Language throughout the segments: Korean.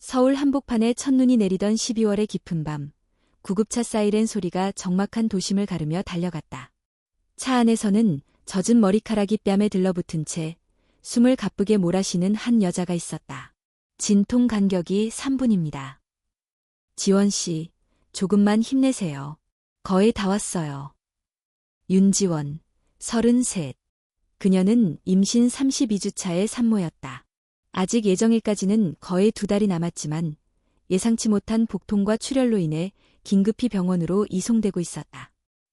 서울 한복판에 첫눈이 내리던 12월의 깊은 밤, 구급차 사이렌 소리가 적막한 도심을 가르며 달려갔다. 차 안에서는 젖은 머리카락이 뺨에 들러붙은 채 숨을 가쁘게 몰아쉬는 한 여자가 있었다. 진통 간격이 3분입니다. 지원 씨, 조금만 힘내세요. 거의 다 왔어요. 윤지원, 33. 그녀는 임신 32주차의 산모였다. 아직 예정일까지는 거의 2달이 남았지만 예상치 못한 복통과 출혈로 인해 긴급히 병원으로 이송되고 있었다.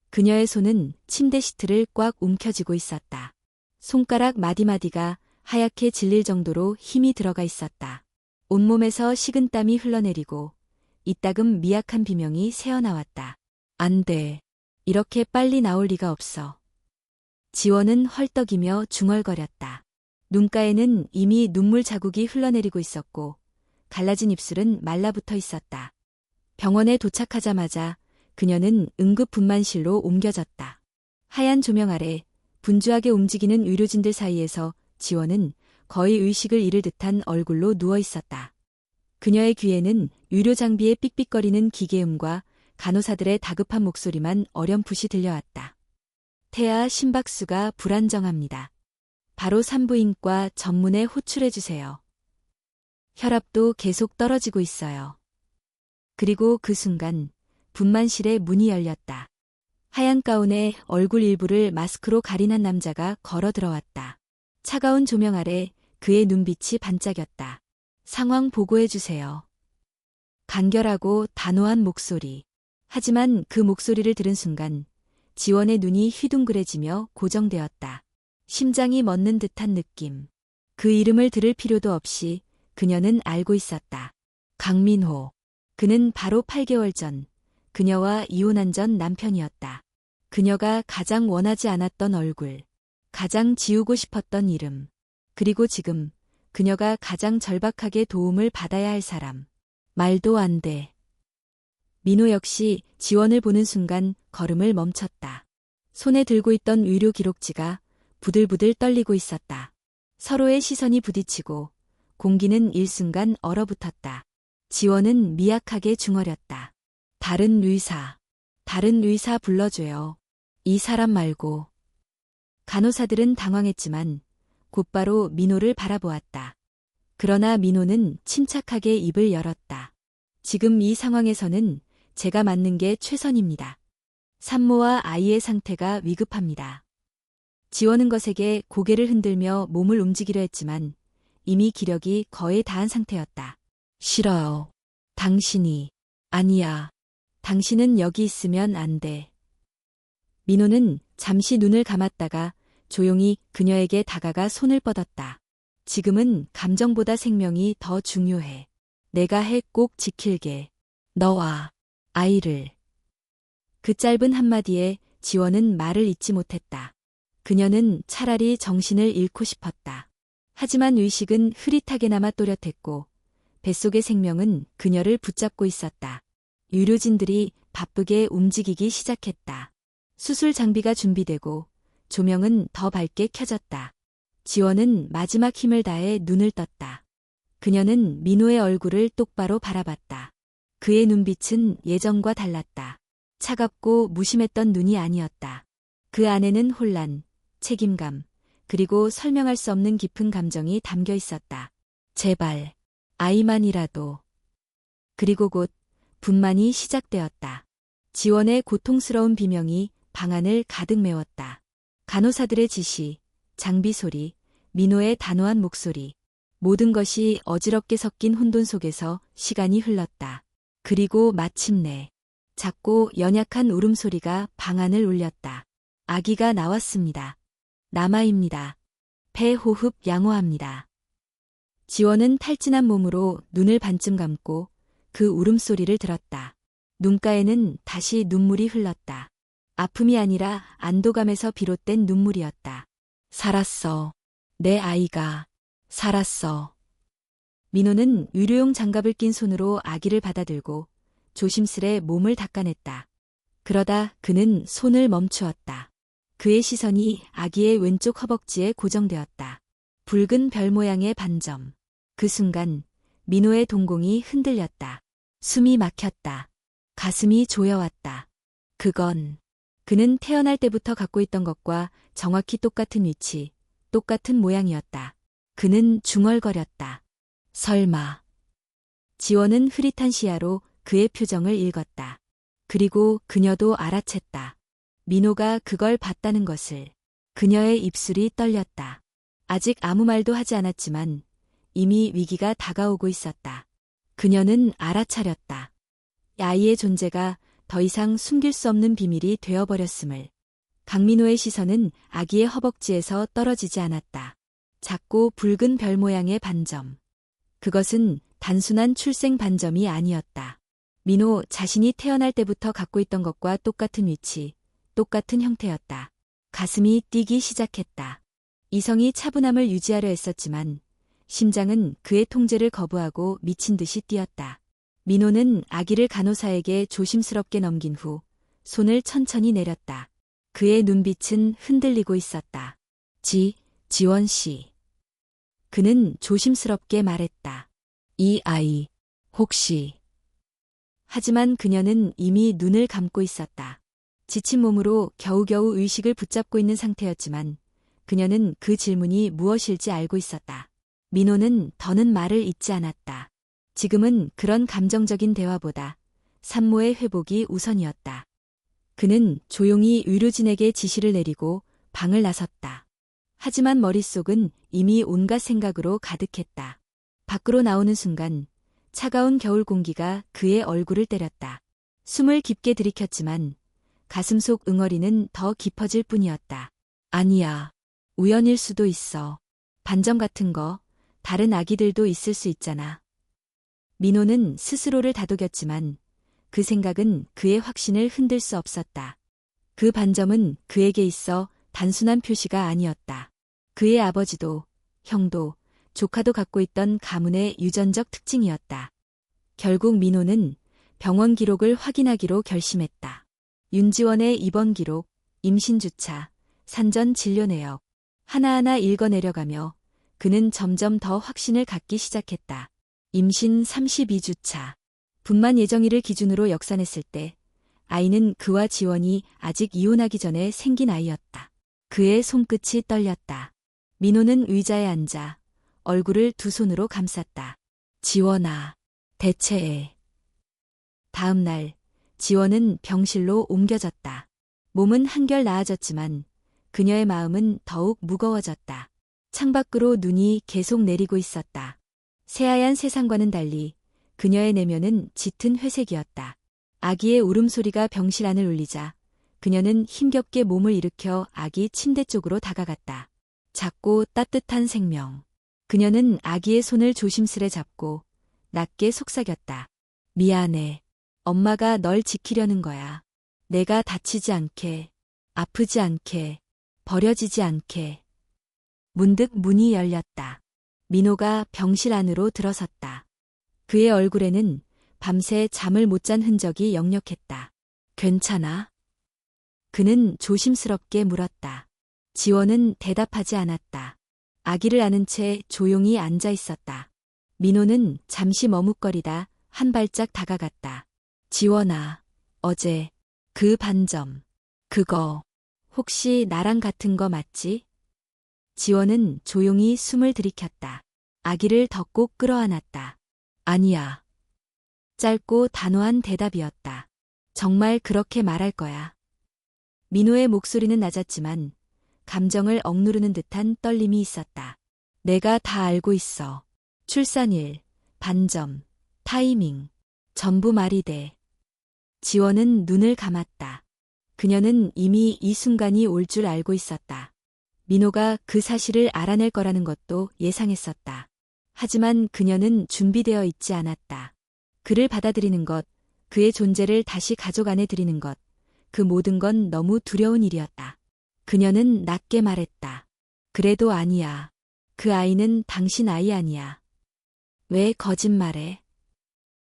그녀의 손은 침대 시트를 꽉 움켜쥐고 있었다. 손가락 마디마디가 하얗게 질릴 정도로 힘이 들어가 있었다. 온몸에서 식은땀이 흘러내리고 이따금 미약한 비명이 새어나왔다. 안 돼. 이렇게 빨리 나올 리가 없어. 지원은 헐떡이며 중얼거렸다. 눈가에는 이미 눈물 자국이 흘러내리고 있었고 갈라진 입술은 말라붙어 있었다. 병원에 도착하자마자 그녀는 응급 분만실로 옮겨졌다. 하얀 조명 아래 분주하게 움직이는 의료진들 사이에서 지원은 거의 의식을 잃을 듯한 얼굴로 누워 있었다. 그녀의 귀에는 의료 장비의 삑삑거리는 기계음과 간호사들의 다급한 목소리만 어렴풋이 들려왔다. 태아 심박수가 불안정합니다. 바로 산부인과 전문에 호출해주세요. 혈압도 계속 떨어지고 있어요. 그리고 그 순간 분만실의 문이 열렸다. 하얀 가운에 얼굴 일부를 마스크로 가린 한 남자가 걸어 들어왔다. 차가운 조명 아래 그의 눈빛이 반짝였다. 상황 보고해주세요. 간결하고 단호한 목소리. 하지만 그 목소리를 들은 순간 지원의 눈이 휘둥그레지며 고정되었다. 심장이 멎는 듯한 느낌. 그 이름을 들을 필요도 없이 그녀는 알고 있었다. 강민호. 그는 바로 8개월 전 그녀와 이혼한 전 남편이었다. 그녀가 가장 원하지 않았던 얼굴, 가장 지우고 싶었던 이름, 그리고 지금 그녀가 가장 절박하게 도움을 받아야 할 사람. 말도 안 돼. 민호 역시 지원을 보는 순간 걸음을 멈췄다. 손에 들고 있던 의료 기록지가 부들부들 떨리고 있었다. 서로의 시선이 부딪히고 공기는 일순간 얼어붙었다. 지원은 미약하게 중얼였다. 다른 의사 불러줘요. 이 사람 말고. 간호사들은 당황했지만 곧바로 민호를 바라보았다. 그러나 민호는 침착하게 입을 열었다. 지금 이 상황에서는 제가 맞는 게 최선입니다. 산모와 아이의 상태가 위급합니다. 지원은 거세게 고개를 흔들며 몸을 움직이려 했지만 이미 기력이 거의 다한 상태였다. 싫어요. 아니야. 당신은 여기 있으면 안 돼. 민호는 잠시 눈을 감았다가 조용히 그녀에게 다가가 손을 뻗었다. 지금은 감정보다 생명이 더 중요해. 내가 해 꼭 지킬게. 너와 아이를. 그 짧은 한마디에 지원은 말을 잇지 못했다. 그녀는 차라리 정신을 잃고 싶었다. 하지만 의식은 흐릿하게나마 또렷했고 뱃속의 생명은 그녀를 붙잡고 있었다. 의료진들이 바쁘게 움직이기 시작했다. 수술 장비가 준비되고 조명은 더 밝게 켜졌다. 지원은 마지막 힘을 다해 눈을 떴다. 그녀는 민호의 얼굴을 똑바로 바라봤다. 그의 눈빛은 예전과 달랐다. 차갑고 무심했던 눈이 아니었다. 그 안에는 혼란, 책임감, 그리고 설명할 수 없는 깊은 감정이 담겨 있었다. 제발, 아이만이라도. 그리고 곧 분만이 시작되었다. 지원의 고통스러운 비명이 방 안을 가득 메웠다. 간호사들의 지시, 장비 소리, 민호의 단호한 목소리. 모든 것이 어지럽게 섞인 혼돈 속에서 시간이 흘렀다. 그리고 마침내 작고 연약한 울음소리가 방 안을 울렸다. 아기가 나왔습니다. 남아입니다. 배 호흡 양호합니다. 지원은 탈진한 몸으로 눈을 반쯤 감고 그 울음소리를 들었다. 눈가에는 다시 눈물이 흘렀다. 아픔이 아니라 안도감에서 비롯된 눈물이었다. 살았어. 내 아이가 살았어. 민호는 의료용 장갑을 낀 손으로 아기를 받아들고 조심스레 몸을 닦아냈다. 그러다 그는 손을 멈추었다. 그의 시선이 아기의 왼쪽 허벅지에 고정되었다. 붉은 별 모양의 반점. 그 순간 민호의 동공이 흔들렸다. 숨이 막혔다. 가슴이 조여왔다. 그는 태어날 때부터 갖고 있던 것과 정확히 똑같은 위치, 똑같은 모양이었다. 그는 중얼거렸다. 설마. 지원은 흐릿한 시야로 그의 표정을 읽었다. 그리고 그녀도 알아챘다. 민호가 그걸 봤다는 것을. 그녀의 입술이 떨렸다. 아직 아무 말도 하지 않았지만 이미 위기가 다가오고 있었다. 그녀는 알아차렸다. 아이의 존재가 더 이상 숨길 수 없는 비밀이 되어버렸음을. 강민호의 시선은 아기의 허벅지에서 떨어지지 않았다. 작고 붉은 별 모양의 반점. 그것은 단순한 출생 반점이 아니었다. 민호 자신이 태어날 때부터 갖고 있던 것과 똑같은 위치, 똑같은 형태였다. 가슴이 뛰기 시작했다. 이성이 차분함을 유지하려 했었지만 심장은 그의 통제를 거부하고 미친 듯이 뛰었다. 민호는 아기를 간호사에게 조심스럽게 넘긴 후 손을 천천히 내렸다. 그의 눈빛은 흔들리고 있었다. 지원 씨. 그는 조심스럽게 말했다. 이 아이, 혹시. 하지만 그녀는 이미 눈을 감고 있었다. 지친 몸으로 겨우겨우 의식을 붙잡고 있는 상태였지만 그녀는 그 질문이 무엇일지 알고 있었다. 민호는 더는 말을 잇지 않았다. 지금은 그런 감정적인 대화보다 산모의 회복이 우선이었다. 그는 조용히 의료진에게 지시를 내리고 방을 나섰다. 하지만 머릿속은 이미 온갖 생각으로 가득했다. 밖으로 나오는 순간 차가운 겨울 공기가 그의 얼굴을 때렸다. 숨을 깊게 들이켰지만 가슴 속 응어리는 더 깊어질 뿐이었다. 아니야. 우연일 수도 있어. 반점 같은 거, 다른 아기들도 있을 수 있잖아. 민호는 스스로를 다독였지만 그 생각은 그의 확신을 흔들 수 없었다. 그 반점은 그에게 있어 단순한 표시가 아니었다. 그의 아버지도, 형도, 조카도 갖고 있던 가문의 유전적 특징이었다. 결국 민호는 병원 기록을 확인하기로 결심했다. 윤지원의 입원 기록, 임신 주차, 산전 진료 내역, 하나하나 읽어내려가며 그는 점점 더 확신을 갖기 시작했다. 임신 32주차. 분만 예정일을 기준으로 역산했을 때 아이는 그와 지원이 아직 이혼하기 전에 생긴 아이였다. 그의 손끝이 떨렸다. 민호는 의자에 앉아 얼굴을 두 손으로 감쌌다. 지원아, 대체해. 다음 날 지원은 병실로 옮겨졌다. 몸은 한결 나아졌지만 그녀의 마음은 더욱 무거워졌다. 창밖으로 눈이 계속 내리고 있었다. 새하얀 세상과는 달리 그녀의 내면은 짙은 회색이었다. 아기의 울음소리가 병실 안을 울리자 그녀는 힘겹게 몸을 일으켜 아기 침대 쪽으로 다가갔다. 작고 따뜻한 생명. 그녀는 아기의 손을 조심스레 잡고 낮게 속삭였다. 미안해. 엄마가 널 지키려는 거야. 내가 다치지 않게, 아프지 않게, 버려지지 않게. 문득 문이 열렸다. 민호가 병실 안으로 들어섰다. 그의 얼굴에는 밤새 잠을 못 잔 흔적이 역력했다. 괜찮아? 그는 조심스럽게 물었다. 지원은 대답하지 않았다. 아기를 안은 채 조용히 앉아 있었다. 민호는 잠시 머뭇거리다 한 발짝 다가갔다. 지원아, 어제 그 반점, 그거 혹시 나랑 같은 거 맞지? 지원은 조용히 숨을 들이켰다. 아기를 더 꼭 끌어안았다. 아니야. 짧고 단호한 대답이었다. 정말 그렇게 말할 거야. 민호의 목소리는 낮았지만 감정을 억누르는 듯한 떨림이 있었다. 내가 다 알고 있어. 출산일, 반점, 타이밍, 전부 말이 돼. 지원은 눈을 감았다. 그녀는 이미 이 순간이 올 줄 알고 있었다. 민호가 그 사실을 알아낼 거라는 것도 예상했었다. 하지만 그녀는 준비되어 있지 않았다. 그를 받아들이는 것, 그의 존재를 다시 가족 안에 들이는 것, 그 모든 건 너무 두려운 일이었다. 그녀는 낮게 말했다. 그래도 아니야. 그 아이는 당신 아이 아니야. 왜 거짓말해?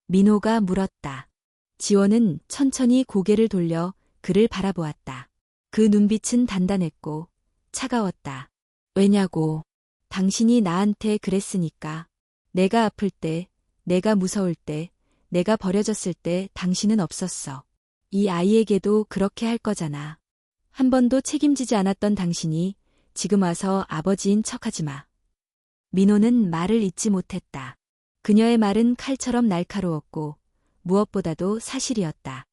민호가 물었다. 지원은 천천히 고개를 돌려 그를 바라보았다. 그 눈빛은 단단했고 차가웠다. 왜냐고. 당신이 나한테 그랬으니까. 내가 아플 때 내가 무서울 때, 내가 버려졌을 때 당신은 없었어. 이 아이에게도 그렇게 할 거잖아. 한 번도 책임지지 않았던 당신이 지금 와서 아버지인 척하지 마. 민호는 말을 잇지 못했다. 그녀의 말은 칼처럼 날카로웠고 무엇보다도 사실이었다.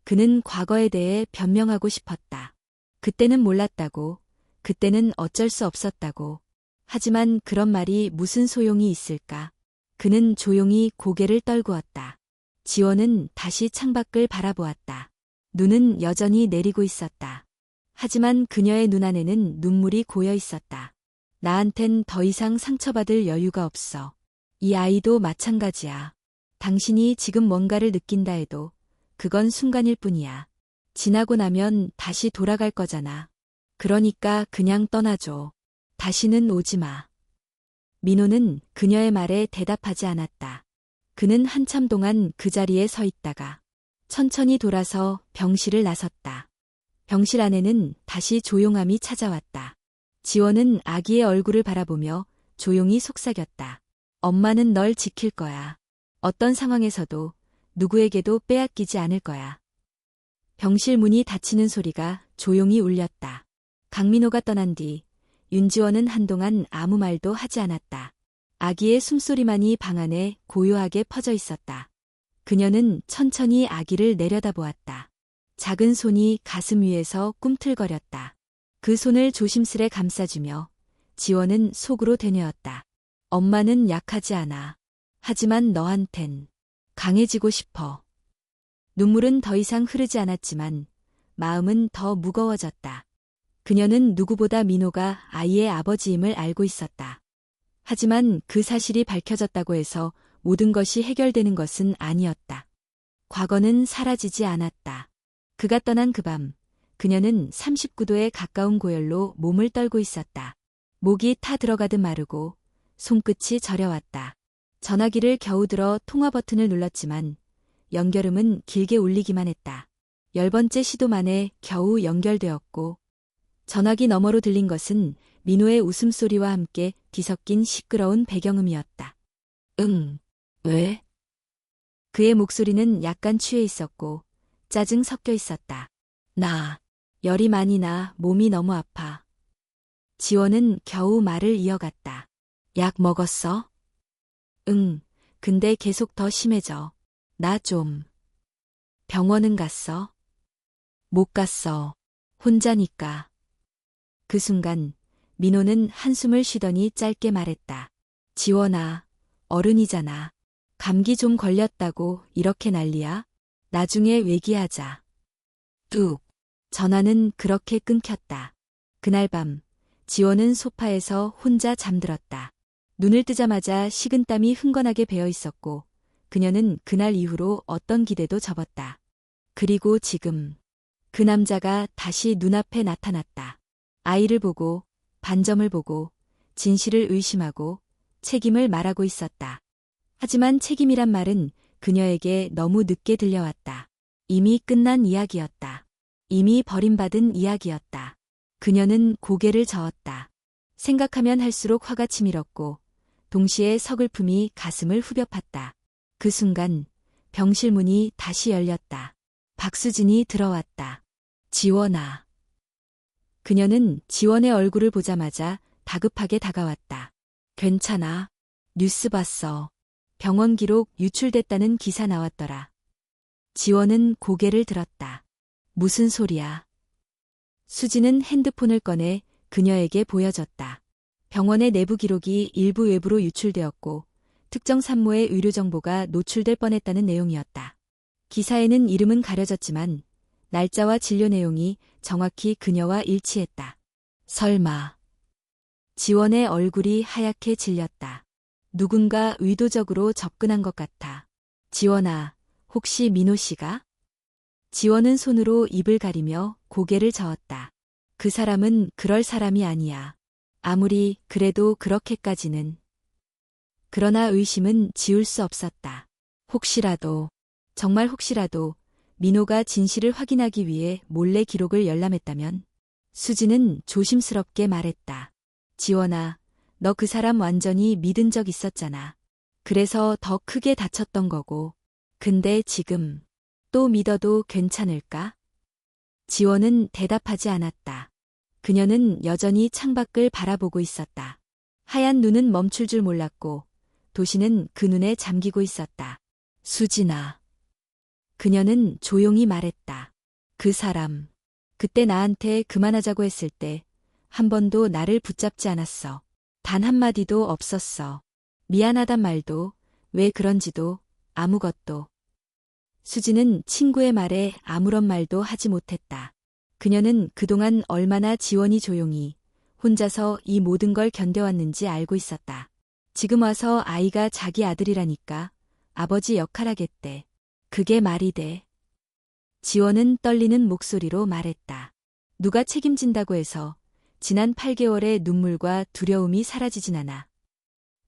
그는 과거에 대해 변명하고 싶었다. 그때는 몰랐다고, 그때는 어쩔 수 없었다고. 하지만 그런 말이 무슨 소용이 있을까? 그는 조용히 고개를 떨구었다. 지원은 다시 창밖을 바라보았다. 눈은 여전히 내리고 있었다. 하지만 그녀의 눈 안에는 눈물이 고여 있었다. 나한텐 더 이상 상처받을 여유가 없어. 이 아이도 마찬가지야. 당신이 지금 뭔가를 느낀다 해도 그건 순간일 뿐이야. 지나고 나면 다시 돌아갈 거잖아. 그러니까 그냥 떠나줘. 다시는 오지 마. 민호는 그녀의 말에 대답하지 않았다. 그는 한참 동안 그 자리에 서 있다가 천천히 돌아서 병실을 나섰다. 병실 안에는 다시 조용함이 찾아왔다. 지원은 아기의 얼굴을 바라보며 조용히 속삭였다. 엄마는 널 지킬 거야. 어떤 상황에서도 누구에게도 빼앗기지 않을 거야. 병실 문이 닫히는 소리가 조용히 울렸다. 강민호가 떠난 뒤 윤지원은 한동안 아무 말도 하지 않았다. 아기의 숨소리만이 방 안에 고요하게 퍼져 있었다. 그녀는 천천히 아기를 내려다보았다. 작은 손이 가슴 위에서 꿈틀거렸다. 그 손을 조심스레 감싸주며 지원은 속으로 되뇌었다. 엄마는 약하지 않아. 하지만 너한텐 강해지고 싶어. 눈물은 더 이상 흐르지 않았지만 마음은 더 무거워졌다. 그녀는 누구보다 민호가 아이의 아버지임을 알고 있었다. 하지만 그 사실이 밝혀졌다고 해서 모든 것이 해결되는 것은 아니었다. 과거는 사라지지 않았다. 그가 떠난 그 밤, 그녀는 39도에 가까운 고열로 몸을 떨고 있었다. 목이 타 들어가듯 마르고 손끝이 저려왔다. 전화기를 겨우 들어 통화 버튼을 눌렀지만 연결음은 길게 울리기만 했다. 10번째 시도 만에 겨우 연결되었고 전화기 너머로 들린 것은 민호의 웃음소리와 함께 뒤섞인 시끄러운 배경음이었다. 왜? 그의 목소리는 약간 취해 있었고 짜증 섞여 있었다. 나 열이 많이 나 몸이 너무 아파. 지원은 겨우 말을 이어갔다. 약 먹었어? 응, 근데 계속 더 심해져. 나 좀. 병원은 갔어? 못 갔어. 혼자니까. 그 순간 민호는 한숨을 쉬더니 짧게 말했다. 지원아, 어른이잖아. 감기 좀 걸렸다고 이렇게 난리야? 나중에 외기하자. 뚝. 전화는 그렇게 끊겼다. 그날 밤 지원은 소파에서 혼자 잠들었다. 눈을 뜨자마자 식은땀이 흥건하게 배어 있었고 그녀는 그날 이후로 어떤 기대도 접었다. 그리고 지금 그 남자가 다시 눈앞에 나타났다. 아이를 보고 반점을 보고 진실을 의심하고 책임을 말하고 있었다. 하지만 책임이란 말은 그녀에게 너무 늦게 들려왔다. 이미 끝난 이야기였다. 이미 버림받은 이야기였다. 그녀는 고개를 저었다. 생각하면 할수록 화가 치밀었고 동시에 서글픔이 가슴을 후벼 팠다. 그 순간 병실 문이 다시 열렸다. 박수진이 들어왔다. 지원아. 그녀는 지원의 얼굴을 보자마자 다급하게 다가왔다. 괜찮아. 뉴스 봤어. 병원 기록 유출됐다는 기사 나왔더라. 지원은 고개를 들었다. 무슨 소리야? 수지는 핸드폰을 꺼내 그녀에게 보여줬다. 병원의 내부 기록이 일부 외부로 유출되었고 특정 산모의 의료 정보가 노출될 뻔했다는 내용이었다. 기사에는 이름은 가려졌지만 날짜와 진료 내용이 정확히 그녀와 일치했다. 설마. 지원의 얼굴이 하얗게 질렸다. 누군가 의도적으로 접근한 것 같아. 지원아, 혹시 민호 씨가? 지원은 손으로 입을 가리며 고개를 저었다. 그 사람은 그럴 사람이 아니야. 아무리 그래도 그렇게까지는. 그러나 의심은 지울 수 없었다. 혹시라도, 정말 혹시라도 민호가 진실을 확인하기 위해 몰래 기록을 열람했다면? 수지는 조심스럽게 말했다. 지원아, 너 그 사람 완전히 믿은 적 있었잖아. 그래서 더 크게 다쳤던 거고. 근데 지금 또 믿어도 괜찮을까? 지원은 대답하지 않았다. 그녀는 여전히 창밖을 바라보고 있었다. 하얀 눈은 멈출 줄 몰랐고 도시는 그 눈에 잠기고 있었다. 수진아. 그녀는 조용히 말했다. 그 사람. 그때 나한테 그만하자고 했을 때 한 번도 나를 붙잡지 않았어. 단 한마디도 없었어. 미안하단 말도, 왜 그런지도, 아무것도. 수지는 친구의 말에 아무런 말도 하지 못했다. 그녀는 그동안 얼마나 지원이 조용히 혼자서 이 모든 걸 견뎌왔는지 알고 있었다. 지금 와서 아이가 자기 아들이라니까 아버지 역할하겠대. 그게 말이 돼. 지원은 떨리는 목소리로 말했다. 누가 책임진다고 해서 지난 8개월의 눈물과 두려움이 사라지진 않아.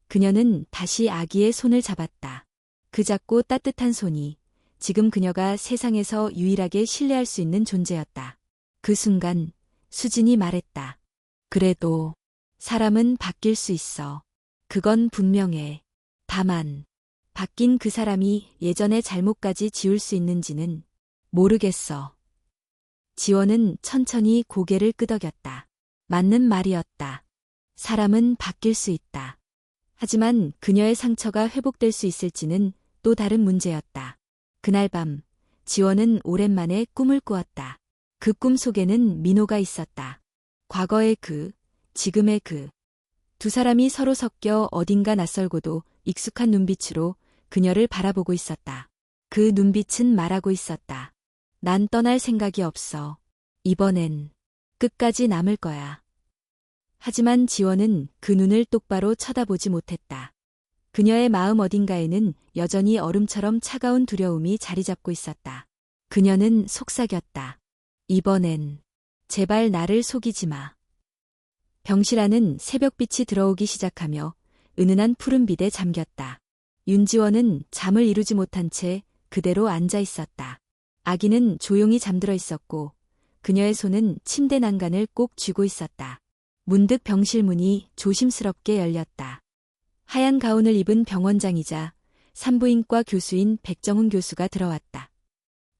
그녀는 다시 아기의 손을 잡았다. 그 작고 따뜻한 손이 지금 그녀가 세상에서 유일하게 신뢰할 수 있는 존재였다. 그 순간 수진이 말했다. 그래도 사람은 바뀔 수 있어. 그건 분명해. 다만 바뀐 그 사람이 예전의 잘못까지 지울 수 있는지는 모르겠어. 지원은 천천히 고개를 끄덕였다. 맞는 말이었다. 사람은 바뀔 수 있다. 하지만 그녀의 상처가 회복될 수 있을지는 또 다른 문제였다. 그날 밤 지원은 오랜만에 꿈을 꾸었다. 그 꿈 속에는 민호가 있었다. 과거의 그, 지금의 그. 두 사람이 서로 섞여 어딘가 낯설고도 익숙한 눈빛으로 그녀를 바라보고 있었다. 그 눈빛은 말하고 있었다. 난 떠날 생각이 없어. 이번엔 끝까지 남을 거야. 하지만 지원은 그 눈을 똑바로 쳐다보지 못했다. 그녀의 마음 어딘가에는 여전히 얼음처럼 차가운 두려움이 자리 잡고 있었다. 그녀는 속삭였다. 이번엔 제발 나를 속이지 마. 병실 안은 새벽빛이 들어오기 시작하며 은은한 푸른빛에 잠겼다. 윤지원은 잠을 이루지 못한 채 그대로 앉아 있었다. 아기는 조용히 잠들어 있었고 그녀의 손은 침대 난간을 꼭 쥐고 있었다. 문득 병실 문이 조심스럽게 열렸다. 하얀 가운을 입은 병원장이자 산부인과 교수인 백정훈 교수가 들어왔다.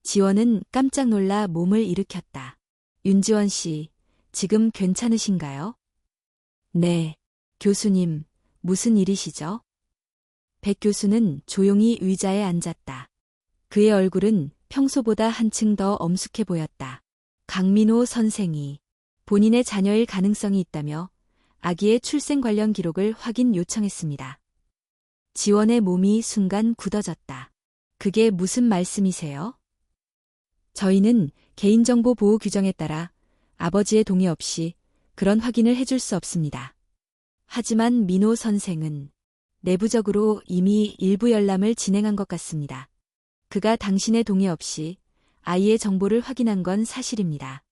지원은 깜짝 놀라 몸을 일으켰다. 윤지원 씨, 지금 괜찮으신가요? 네, 교수님, 무슨 일이시죠? 백 교수는 조용히 의자에 앉았다. 그의 얼굴은 평소보다 한층 더 엄숙해 보였다. 강민호 선생이 본인의 자녀일 가능성이 있다며 아기의 출생 관련 기록을 확인 요청했습니다. 지원의 몸이 순간 굳어졌다. 그게 무슨 말씀이세요? 저희는 개인정보 보호 규정에 따라 아버지의 동의 없이 그런 확인을 해줄 수 없습니다. 하지만 민호 선생은 내부적으로 이미 일부 열람을 진행한 것 같습니다. 그가 당신의 동의 없이 아이의 정보를 확인한 건 사실입니다.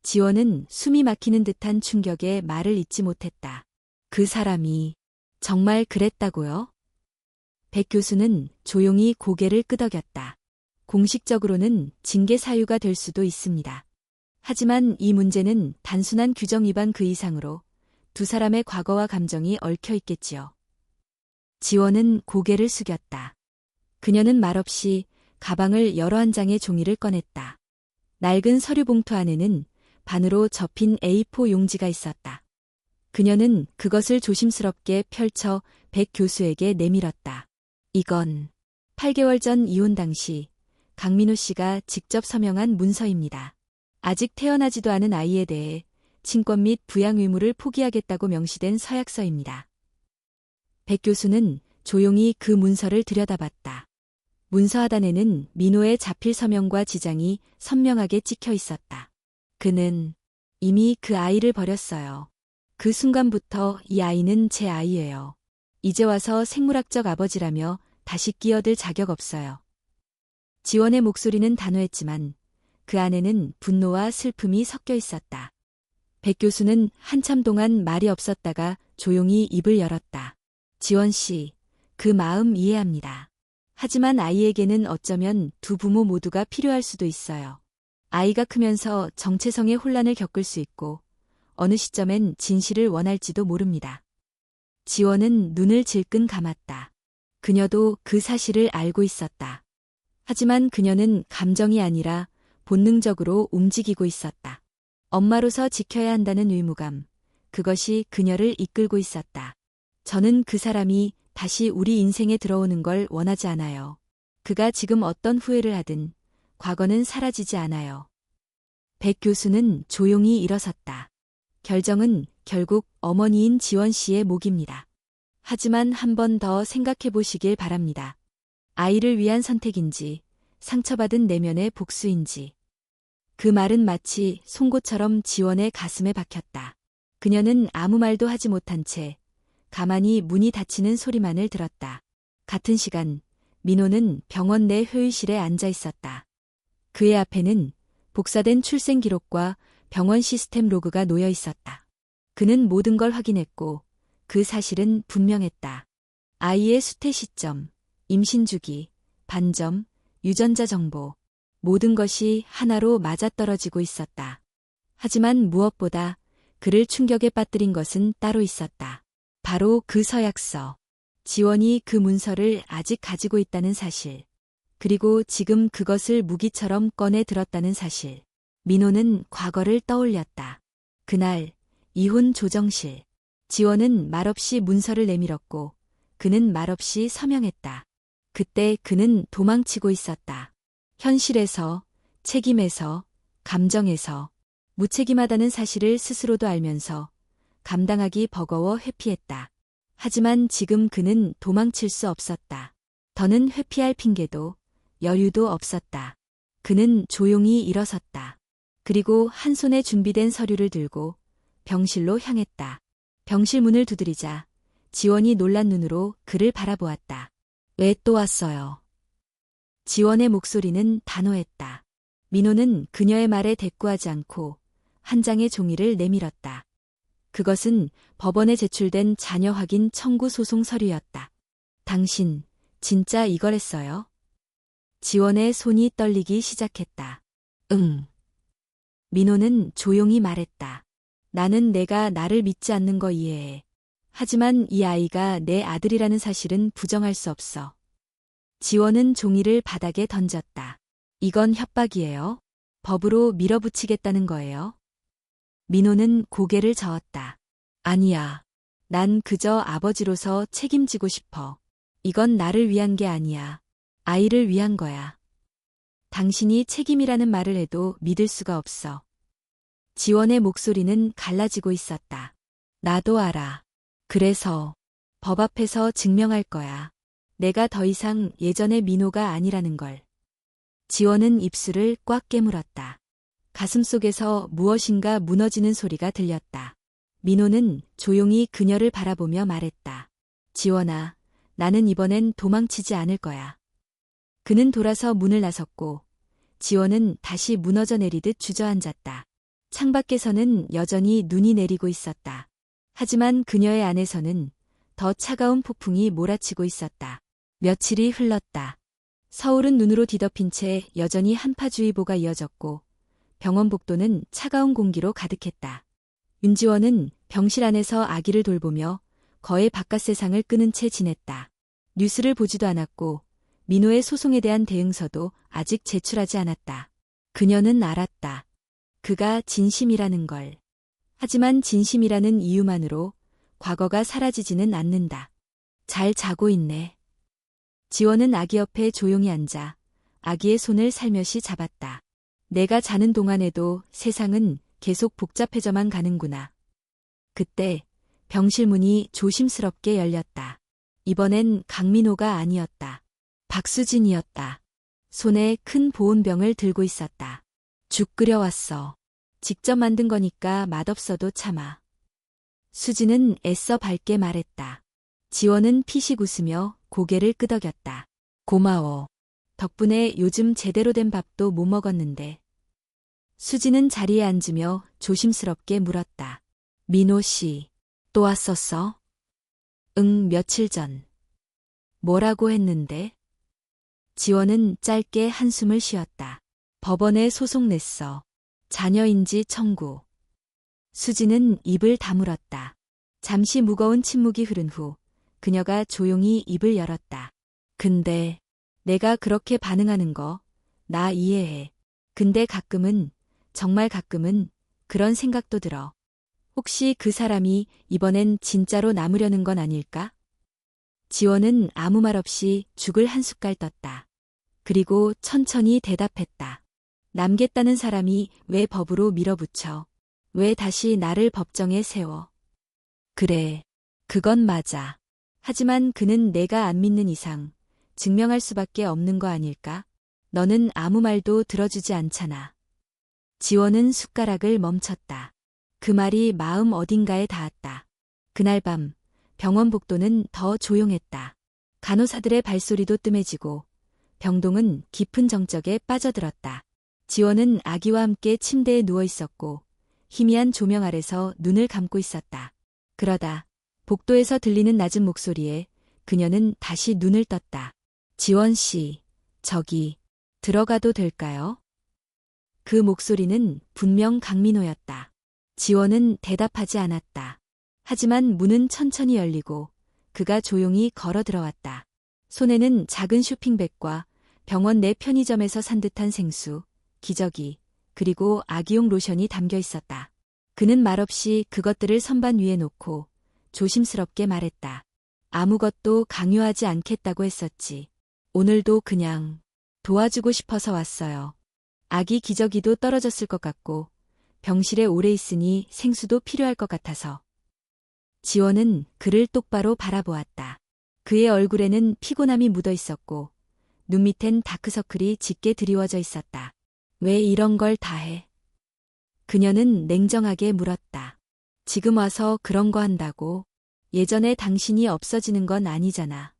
지원은 숨이 막히는 듯한 충격에 말을 잇지 못했다. 그 사람이 정말 그랬다고요? 백 교수는 조용히 고개를 끄덕였다. 공식적으로는 징계 사유가 될 수도 있습니다. 하지만 이 문제는 단순한 규정 위반 그 이상으로 두 사람의 과거와 감정이 얽혀 있겠지요. 지원은 고개를 숙였다. 그녀는 말없이 가방을 열어 한 장의 종이를 꺼냈다. 낡은 서류 봉투 안에는 반으로 접힌 A4 용지가 있었다. 그녀는 그것을 조심스럽게 펼쳐 백 교수에게 내밀었다. 이건 8개월 전 이혼 당시 강민호 씨가 직접 서명한 문서입니다. 아직 태어나지도 않은 아이에 대해 친권 및 부양 의무를 포기하겠다고 명시된 서약서입니다. 백 교수는 조용히 그 문서를 들여다봤다. 문서 하단에는 민호의 자필 서명과 지장이 선명하게 찍혀 있었다. 그는 이미 그 아이를 버렸어요. 그 순간부터 이 아이는 제 아이예요. 이제 와서 생물학적 아버지라며 다시 끼어들 자격 없어요. 지원의 목소리는 단호했지만 그 안에는 분노와 슬픔이 섞여 있었다. 백 교수는 한참 동안 말이 없었다가 조용히 입을 열었다. 지원 씨, 그 마음 이해합니다. 하지만 아이에게는 어쩌면 두 부모 모두가 필요할 수도 있어요. 아이가 크면서 정체성의 혼란을 겪을 수 있고 어느 시점엔 진실을 원할지도 모릅니다. 지원은 눈을 질끈 감았다. 그녀도 그 사실을 알고 있었다. 하지만 그녀는 감정이 아니라 본능적으로 움직이고 있었다. 엄마로서 지켜야 한다는 의무감, 그것이 그녀를 이끌고 있었다. 저는 그 사람이 다시 우리 인생에 들어오는 걸 원하지 않아요. 그가 지금 어떤 후회를 하든 과거는 사라지지 않아요. 백 교수는 조용히 일어섰다. 결정은 결국 어머니인 지원 씨의 몫입니다. 하지만 한 번 더 생각해 보시길 바랍니다. 아이를 위한 선택인지, 상처받은 내면의 복수인지. 그 말은 마치 송곳처럼 지원의 가슴에 박혔다. 그녀는 아무 말도 하지 못한 채 가만히 문이 닫히는 소리만을 들었다. 같은 시간, 민호는 병원 내 회의실에 앉아 있었다. 그의 앞에는 복사된 출생 기록과 병원 시스템 로그가 놓여 있었다. 그는 모든 걸 확인했고 그 사실은 분명했다. 아이의 수태 시점, 임신 주기, 반점, 유전자 정보, 모든 것이 하나로 맞아떨어지고 있었다. 하지만 무엇보다 그를 충격에 빠뜨린 것은 따로 있었다. 바로 그 서약서. 지원이 그 문서를 아직 가지고 있다는 사실. 그리고 지금 그것을 무기처럼 꺼내 들었다는 사실. 민호는 과거를 떠올렸다. 그날, 이혼 조정실. 지원은 말없이 문서를 내밀었고 그는 말없이 서명했다. 그때 그는 도망치고 있었다. 현실에서, 책임에서, 감정에서, 무책임하다는 사실을 스스로도 알면서 감당하기 버거워 회피했다. 하지만 지금 그는 도망칠 수 없었다. 더는 회피할 핑계도 여유도 없었다. 그는 조용히 일어섰다. 그리고 한 손에 준비된 서류를 들고 병실로 향했다. 병실 문을 두드리자 지원이 놀란 눈으로 그를 바라보았다. 왜 또 왔어요? 지원의 목소리는 단호했다. 민호는 그녀의 말에 대꾸하지 않고 한 장의 종이를 내밀었다. 그것은 법원에 제출된 자녀 확인 청구 소송 서류였다. 당신, 진짜 이걸 했어요? 지원의 손이 떨리기 시작했다. 응. 민호는 조용히 말했다. 나는 내가 나를 믿지 않는 거 이해해. 하지만 이 아이가 내 아들이라는 사실은 부정할 수 없어. 지원은 종이를 바닥에 던졌다. 이건 협박이에요. 법으로 밀어붙이겠다는 거예요. 민호는 고개를 저었다. 아니야. 난 그저 아버지로서 책임지고 싶어. 이건 나를 위한 게 아니야. 아이를 위한 거야. 당신이 책임이라는 말을 해도 믿을 수가 없어. 지원의 목소리는 갈라지고 있었다. 나도 알아. 그래서 법 앞에서 증명할 거야. 내가 더 이상 예전의 민호가 아니라는 걸. 지원은 입술을 꽉 깨물었다. 가슴속에서 무엇인가 무너지는 소리가 들렸다. 민호는 조용히 그녀를 바라보며 말했다. 지원아, 나는 이번엔 도망치지 않을 거야. 그는 돌아서 문을 나섰고 지원은 다시 무너져 내리듯 주저앉았다. 창밖에서는 여전히 눈이 내리고 있었다. 하지만 그녀의 안에서는 더 차가운 폭풍이 몰아치고 있었다. 며칠이 흘렀다. 서울은 눈으로 뒤덮인 채 여전히 한파주의보가 이어졌고 병원 복도는 차가운 공기로 가득했다. 윤지원은 병실 안에서 아기를 돌보며 거의 바깥 세상을 끄는 채 지냈다. 뉴스를 보지도 않았고 민호의 소송에 대한 대응서도 아직 제출하지 않았다. 그녀는 알았다. 그가 진심이라는 걸. 하지만 진심이라는 이유만으로 과거가 사라지지는 않는다. 잘 자고 있네. 지원은 아기 옆에 조용히 앉아 아기의 손을 살며시 잡았다. 내가 자는 동안에도 세상은 계속 복잡해져만 가는구나. 그때 병실 문이 조심스럽게 열렸다. 이번엔 강민호가 아니었다. 박수진이었다. 손에 큰 보온병을 들고 있었다. 죽 끓여왔어. 직접 만든 거니까 맛없어도 참아. 수진은 애써 밝게 말했다. 지원은 피식 웃으며 고개를 끄덕였다. 고마워. 덕분에 요즘 제대로 된 밥도 못 먹었는데. 수진은 자리에 앉으며 조심스럽게 물었다. 민호 씨, 또 왔었어? 응, 며칠 전. 뭐라고 했는데? 지원은 짧게 한숨을 쉬었다. 법원에 소송 냈어. 자녀인지 청구. 수진은 입을 다물었다. 잠시 무거운 침묵이 흐른 후 그녀가 조용히 입을 열었다. 근데 내가 그렇게 반응하는 거 나 이해해. 근데 가끔은, 정말 가끔은 그런 생각도 들어. 혹시 그 사람이 이번엔 진짜로 남으려는 건 아닐까? 지원은 아무 말 없이 죽을 한 숟갈 떴다. 그리고 천천히 대답했다. 남겠다는 사람이 왜 법으로 밀어붙여? 왜 다시 나를 법정에 세워? 그래, 그건 맞아. 하지만 그는 내가 안 믿는 이상 증명할 수밖에 없는 거 아닐까? 너는 아무 말도 들어주지 않잖아. 지원은 숟가락을 멈췄다. 그 말이 마음 어딘가에 닿았다. 그날 밤 병원 복도는 더 조용했다. 간호사들의 발소리도 뜸해지고 병동은 깊은 정적에 빠져들었다. 지원은 아기와 함께 침대에 누워 있었고 희미한 조명 아래서 눈을 감고 있었다. 그러다 복도에서 들리는 낮은 목소리에 그녀는 다시 눈을 떴다. 지원 씨, 저기 들어가도 될까요? 그 목소리는 분명 강민호였다. 지원은 대답하지 않았다. 하지만 문은 천천히 열리고 그가 조용히 걸어 들어왔다. 손에는 작은 쇼핑백과 병원 내 편의점에서 산 듯한 생수, 기저귀, 그리고 아기용 로션이 담겨 있었다. 그는 말없이 그것들을 선반 위에 놓고 조심스럽게 말했다. 아무것도 강요하지 않겠다고 했었지. 오늘도 그냥 도와주고 싶어서 왔어요. 아기 기저귀도 떨어졌을 것 같고 병실에 오래 있으니 생수도 필요할 것 같아서. 지원은 그를 똑바로 바라보았다. 그의 얼굴에는 피곤함이 묻어 있었고 눈 밑엔 다크서클이 짙게 드리워져 있었다. 왜 이런 걸 다 해? 그녀는 냉정하게 물었다. 지금 와서 그런 거 한다고? 예전에 당신이 없어지는 건 아니잖아.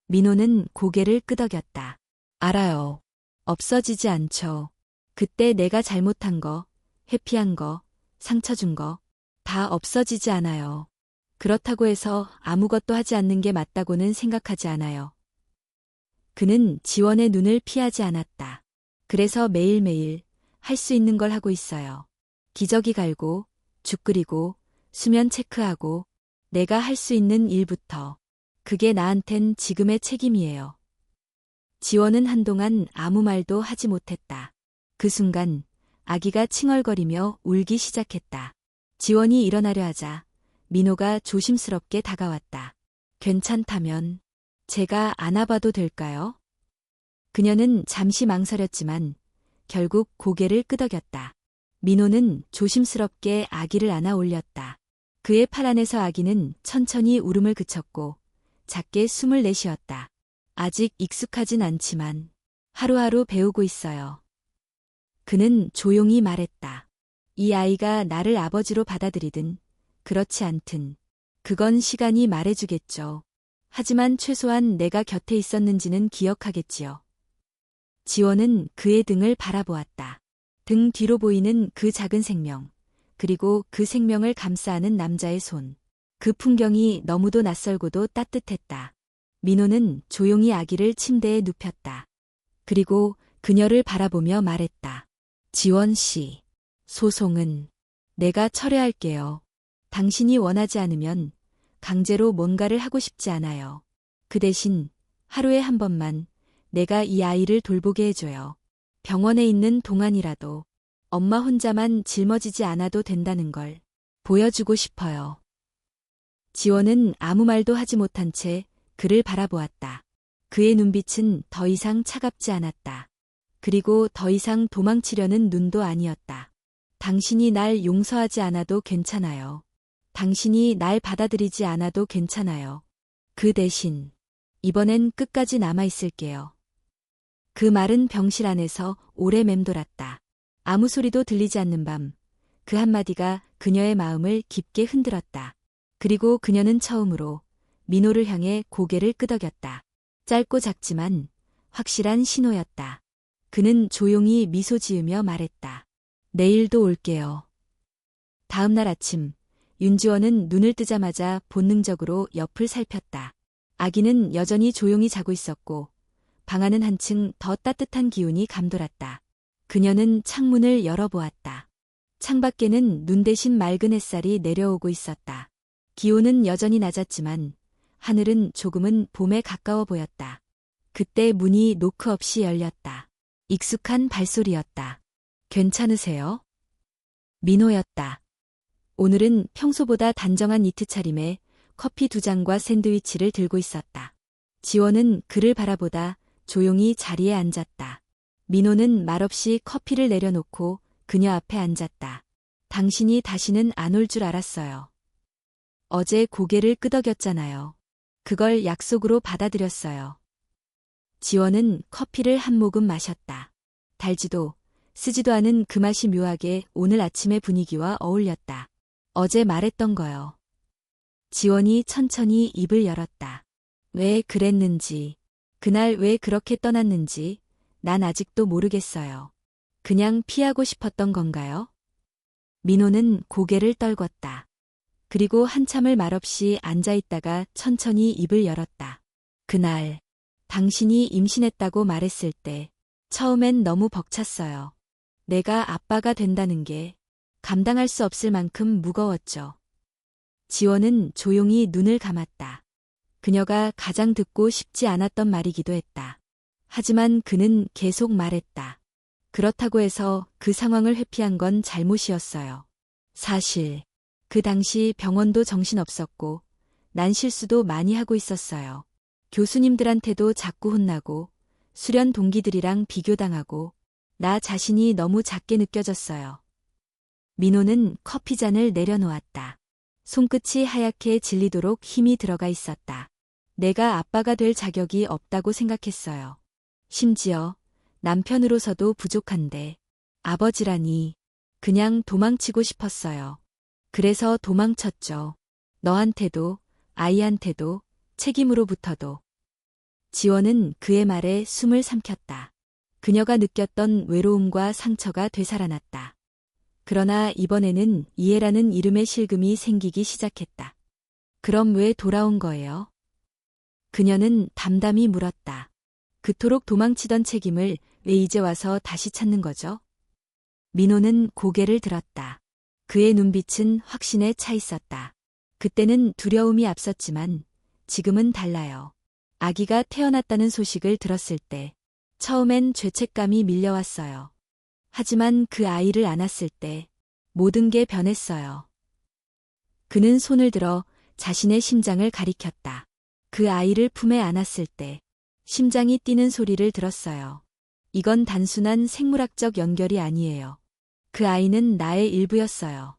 민호는 고개를 끄덕였다. 알아요. 없어지지 않죠. 그때 내가 잘못한 거, 회피한 거, 상처 준 거, 다 없어지지 않아요. 그렇다고 해서 아무것도 하지 않는 게 맞다고는 생각하지 않아요. 그는 지원의 눈을 피하지 않았다. 그래서 매일매일 할 수 있는 걸 하고 있어요. 기저귀 갈고, 죽 끓이고, 수면 체크하고, 내가 할 수 있는 일부터. 그게 나한텐 지금의 책임이에요. 지원은 한동안 아무 말도 하지 못했다. 그 순간 아기가 칭얼거리며 울기 시작했다. 지원이 일어나려 하자 민호가 조심스럽게 다가왔다. 괜찮다면 제가 안아봐도 될까요? 그녀는 잠시 망설였지만 결국 고개를 끄덕였다. 민호는 조심스럽게 아기를 안아 올렸다. 그의 팔 안에서 아기는 천천히 울음을 그쳤고 작게 숨을 내쉬었다. 아직 익숙하진 않지만 하루하루 배우고 있어요. 그는 조용히 말했다. 이 아이가 나를 아버지로 받아들이든 그렇지 않든 그건 시간이 말해주겠죠. 하지만 최소한 내가 곁에 있었는지는 기억하겠지요. 지원은 그의 등을 바라보았다. 등 뒤로 보이는 그 작은 생명, 그리고 그 생명을 감싸는 남자의 손. 그 풍경이 너무도 낯설고도 따뜻했다. 민호는 조용히 아기를 침대에 눕혔다. 그리고 그녀를 바라보며 말했다. 지원 씨, 소송은 내가 철회할게요. 당신이 원하지 않으면 강제로 뭔가를 하고 싶지 않아요. 그 대신 하루에 한 번만 내가 이 아이를 돌보게 해줘요. 병원에 있는 동안이라도 엄마 혼자만 짊어지지 않아도 된다는 걸 보여주고 싶어요. 지원은 아무 말도 하지 못한 채 그를 바라보았다. 그의 눈빛은 더 이상 차갑지 않았다. 그리고 더 이상 도망치려는 눈도 아니었다. 당신이 날 용서하지 않아도 괜찮아요. 당신이 날 받아들이지 않아도 괜찮아요. 그 대신 이번엔 끝까지 남아있을게요. 그 말은 병실 안에서 오래 맴돌았다. 아무 소리도 들리지 않는 밤, 그 한마디가 그녀의 마음을 깊게 흔들었다. 그리고 그녀는 처음으로 민호를 향해 고개를 끄덕였다. 짧고 작지만 확실한 신호였다. 그는 조용히 미소 지으며 말했다. 내일도 올게요. 다음 날 아침, 윤지원은 눈을 뜨자마자 본능적으로 옆을 살폈다. 아기는 여전히 조용히 자고 있었고 방 안은 한층 더 따뜻한 기운이 감돌았다. 그녀는 창문을 열어보았다. 창밖에는 눈 대신 맑은 햇살이 내려오고 있었다. 기온은 여전히 낮았지만 하늘은 조금은 봄에 가까워 보였다. 그때 문이 노크 없이 열렸다. 익숙한 발소리였다. 괜찮으세요? 민호였다. 오늘은 평소보다 단정한 니트 차림에 커피 2잔과 샌드위치를 들고 있었다. 지원은 그를 바라보다 조용히 자리에 앉았다. 민호는 말없이 커피를 내려놓고 그녀 앞에 앉았다. 당신이 다시는 안 올 줄 알았어요. 어제 고개를 끄덕였잖아요. 그걸 약속으로 받아들였어요. 지원은 커피를 한 모금 마셨다. 달지도 쓰지도 않은 그 맛이 묘하게 오늘 아침의 분위기와 어울렸다. 어제 말했던 거요. 지원이 천천히 입을 열었다. 왜 그랬는지, 그날 왜 그렇게 떠났는지 난 아직도 모르겠어요. 그냥 피하고 싶었던 건가요? 민호는 고개를 떨궜다. 그리고 한참을 말없이 앉아있다가 천천히 입을 열었다. 그날 당신이 임신했다고 말했을 때 처음엔 너무 벅찼어요. 내가 아빠가 된다는 게 감당할 수 없을 만큼 무거웠죠. 지원은 조용히 눈을 감았다. 그녀가 가장 듣고 싶지 않았던 말이기도 했다. 하지만 그는 계속 말했다. 그렇다고 해서 그 상황을 회피한 건 잘못이었어요. 사실 그 당시 병원도 정신없었고 난 실수도 많이 하고 있었어요. 교수님들한테도 자꾸 혼나고 수련 동기들이랑 비교당하고 나 자신이 너무 작게 느껴졌어요. 민호는 커피잔을 내려놓았다. 손끝이 하얗게 질리도록 힘이 들어가 있었다. 내가 아빠가 될 자격이 없다고 생각했어요. 심지어 남편으로서도 부족한데 아버지라니 그냥 도망치고 싶었어요. 그래서 도망쳤죠. 너한테도 아이한테도 책임으로부터도. 지원은 그의 말에 숨을 삼켰다. 그녀가 느꼈던 외로움과 상처가 되살아났다. 그러나 이번에는 이해라는 이름의 실금이 생기기 시작했다. 그럼 왜 돌아온 거예요? 그녀는 담담히 물었다. 그토록 도망치던 책임을 왜 이제 와서 다시 찾는 거죠? 민호는 고개를 들었다. 그의 눈빛은 확신에 차 있었다. 그때는 두려움이 앞섰지만 지금은 달라요. 아기가 태어났다는 소식을 들었을 때 처음엔 죄책감이 밀려왔어요. 하지만 그 아이를 안았을 때 모든 게 변했어요. 그는 손을 들어 자신의 심장을 가리켰다. 그 아이를 품에 안았을 때 심장이 뛰는 소리를 들었어요. 이건 단순한 생물학적 연결이 아니에요. 그 아이는 나의 일부였어요.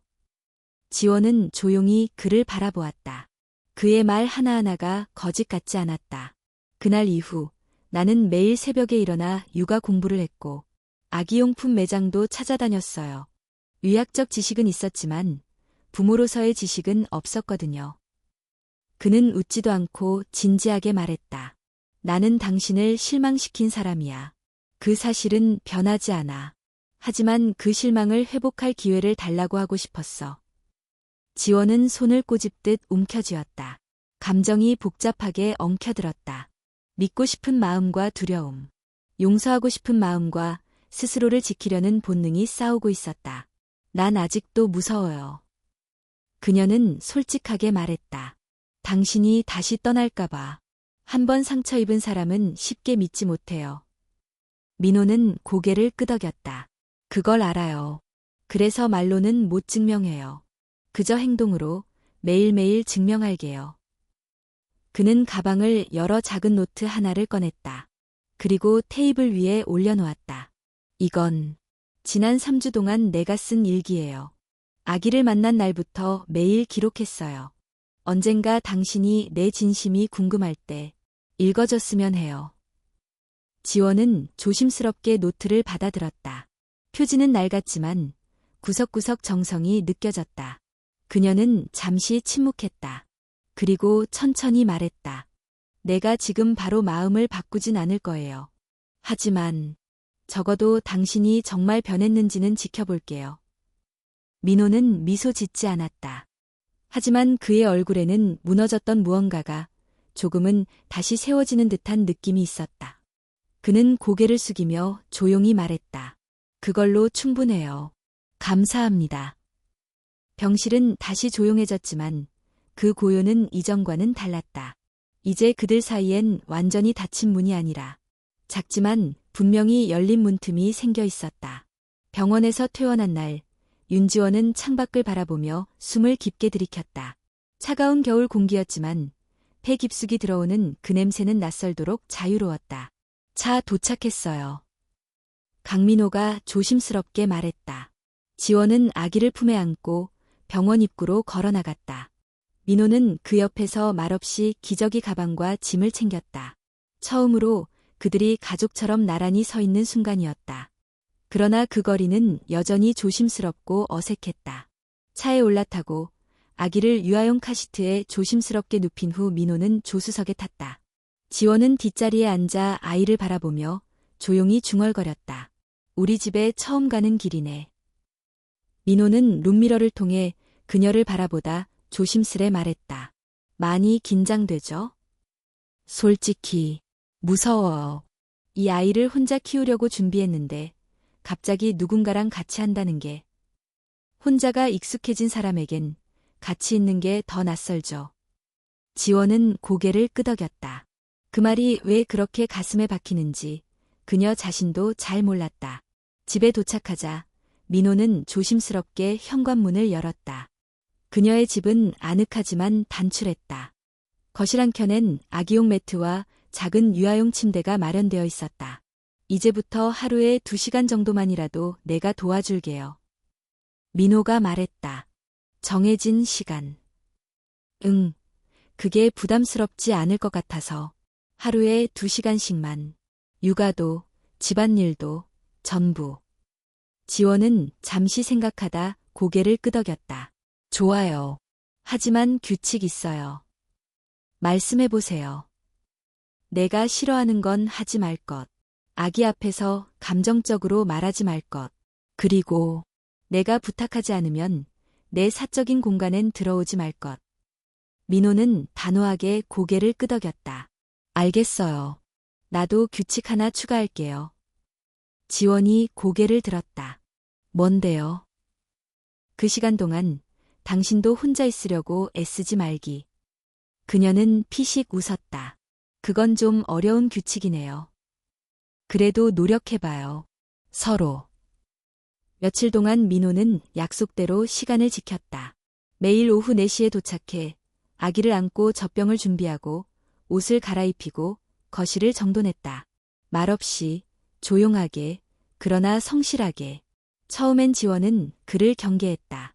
지원은 조용히 그를 바라보았다. 그의 말 하나하나가 거짓 같지 않았다. 그날 이후 나는 매일 새벽에 일어나 육아 공부를 했고 아기용품 매장도 찾아다녔어요. 의학적 지식은 있었지만 부모로서의 지식은 없었거든요. 그는 웃지도 않고 진지하게 말했다. 나는 당신을 실망시킨 사람이야. 그 사실은 변하지 않아. 하지만 그 실망을 회복할 기회를 달라고 하고 싶었어. 지원은 손을 꼬집듯 움켜쥐었다. 감정이 복잡하게 엉켜들었다. 믿고 싶은 마음과 두려움, 용서하고 싶은 마음과 스스로를 지키려는 본능이 싸우고 있었다. 난 아직도 무서워요. 그녀는 솔직하게 말했다. 당신이 다시 떠날까봐. 한번 상처 입은 사람은 쉽게 믿지 못해요. 민호는 고개를 끄덕였다. 그걸 알아요. 그래서 말로는 못 증명해요. 그저 행동으로 매일매일 증명할게요. 그는 가방을 열어 작은 노트 하나를 꺼냈다. 그리고 테이블 위에 올려놓았다. 이건 지난 3주 동안 내가 쓴 일기예요. 아기를 만난 날부터 매일 기록했어요. 언젠가 당신이 내 진심이 궁금할 때 읽어줬으면 해요. 지원은 조심스럽게 노트를 받아들었다. 표지는 낡았지만 구석구석 정성이 느껴졌다. 그녀는 잠시 침묵했다. 그리고 천천히 말했다. 내가 지금 바로 마음을 바꾸진 않을 거예요. 하지만 적어도 당신이 정말 변했는지는 지켜볼게요. 민호는 미소 짓지 않았다. 하지만 그의 얼굴에는 무너졌던 무언가가 조금은 다시 세워지는 듯한 느낌이 있었다. 그는 고개를 숙이며 조용히 말했다. 그걸로 충분해요. 감사합니다. 병실은 다시 조용해졌지만 그 고요는 이전과는 달랐다. 이제 그들 사이엔 완전히 닫힌 문이 아니라 작지만 분명히 열린 문틈이 생겨 있었다. 병원에서 퇴원한 날, 윤지원은 창밖을 바라보며 숨을 깊게 들이켰다. 차가운 겨울 공기였지만 폐 깊숙이 들어오는 그 냄새는 낯설도록 자유로웠다. 차 도착했어요. 강민호가 조심스럽게 말했다. 지원은 아기를 품에 안고 병원 입구로 걸어나갔다. 민호는 그 옆에서 말없이 기저귀 가방과 짐을 챙겼다. 처음으로 그들이 가족처럼 나란히 서 있는 순간이었다. 그러나 그 거리는 여전히 조심스럽고 어색했다. 차에 올라타고 아기를 유아용 카시트에 조심스럽게 눕힌 후 민호는 조수석에 탔다. 지원은 뒷자리에 앉아 아이를 바라보며 조용히 중얼거렸다. 우리 집에 처음 가는 길이네. 민호는 룸미러를 통해 그녀를 바라보다 조심스레 말했다. 많이 긴장되죠? 솔직히 무서워요. 이 아이를 혼자 키우려고 준비했는데 갑자기 누군가랑 같이 한다는 게 혼자가 익숙해진 사람에겐 같이 있는 게 더 낯설죠. 지원은 고개를 끄덕였다. 그 말이 왜 그렇게 가슴에 박히는지 그녀 자신도 잘 몰랐다. 집에 도착하자 민호는 조심스럽게 현관문을 열었다. 그녀의 집은 아늑하지만 단출했다. 거실 한켠엔 아기용 매트와 작은 유아용 침대가 마련되어 있었다. 이제부터 하루에 2시간 정도만이라도 내가 도와줄게요. 민호가 말했다. 정해진 시간. 응, 그게 부담스럽지 않을 것 같아서 하루에 2시간씩만. 육아도, 집안일도, 전부. 지원은 잠시 생각하다 고개를 끄덕였다. 좋아요. 하지만 규칙 있어요. 말씀해보세요. 내가 싫어하는 건 하지 말 것. 아기 앞에서 감정적으로 말하지 말 것. 그리고 내가 부탁하지 않으면 내 사적인 공간엔 들어오지 말 것. 민호는 단호하게 고개를 끄덕였다. 알겠어요. 나도 규칙 하나 추가할게요. 지원이 고개를 들었다. 뭔데요? 그 시간 동안 당신도 혼자 있으려고 애쓰지 말기. 그녀는 피식 웃었다. 그건 좀 어려운 규칙이네요. 그래도 노력해봐요. 서로. 며칠 동안 민호는 약속대로 시간을 지켰다. 매일 오후 4시에 도착해 아기를 안고 젖병을 준비하고 옷을 갈아입히고 거실을 정돈했다. 말없이, 조용하게, 그러나 성실하게. 처음엔 지원은 그를 경계했다.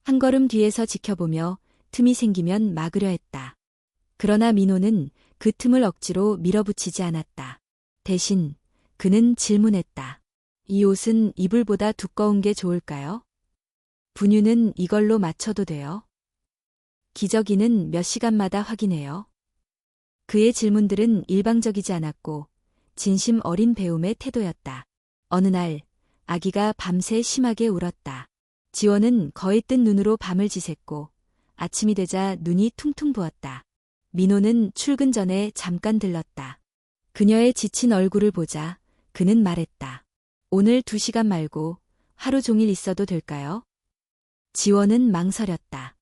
한 걸음 뒤에서 지켜보며 틈이 생기면 막으려 했다. 그러나 민호는 그 틈을 억지로 밀어붙이지 않았다. 대신 그는 질문했다. 이 옷은 이불보다 두꺼운 게 좋을까요? 분유는 이걸로 맞춰도 돼요? 기저귀는 몇 시간마다 확인해요? 그의 질문들은 일방적이지 않았고 진심 어린 배움의 태도였다. 어느 날 아기가 밤새 심하게 울었다. 지원은 거의 뜬 눈으로 밤을 지샜고 아침이 되자 눈이 퉁퉁 부었다. 민호는 출근 전에 잠깐 들렀다. 그녀의 지친 얼굴을 보자 그는 말했다. 오늘 2시간 말고 하루 종일 있어도 될까요? 지원은 망설였다.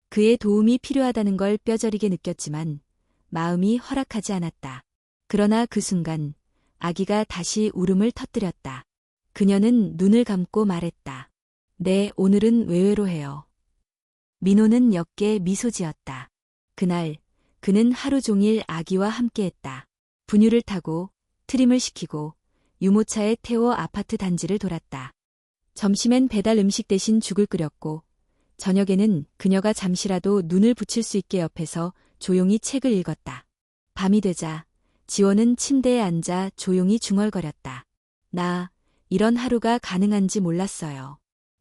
그의 도움이 필요하다는 걸 뼈저리게 느꼈지만 마음이 허락하지 않았다. 그러나 그 순간 아기가 다시 울음을 터뜨렸다. 그녀는 눈을 감고 말했다. 네, 오늘은 외외로 해요. 민호는 옅게 미소 지었다. 그날 그는 하루 종일 아기와 함께했다. 분유를 타고 트림을 시키고 유모차에 태워 아파트 단지를 돌았다. 점심엔 배달 음식 대신 죽을 끓였고 저녁에는 그녀가 잠시라도 눈을 붙일 수 있게 옆에서 조용히 책을 읽었다. 밤이 되자 지원은 침대에 앉아 조용히 중얼거렸다. 나 이런 하루가 가능한지 몰랐어요.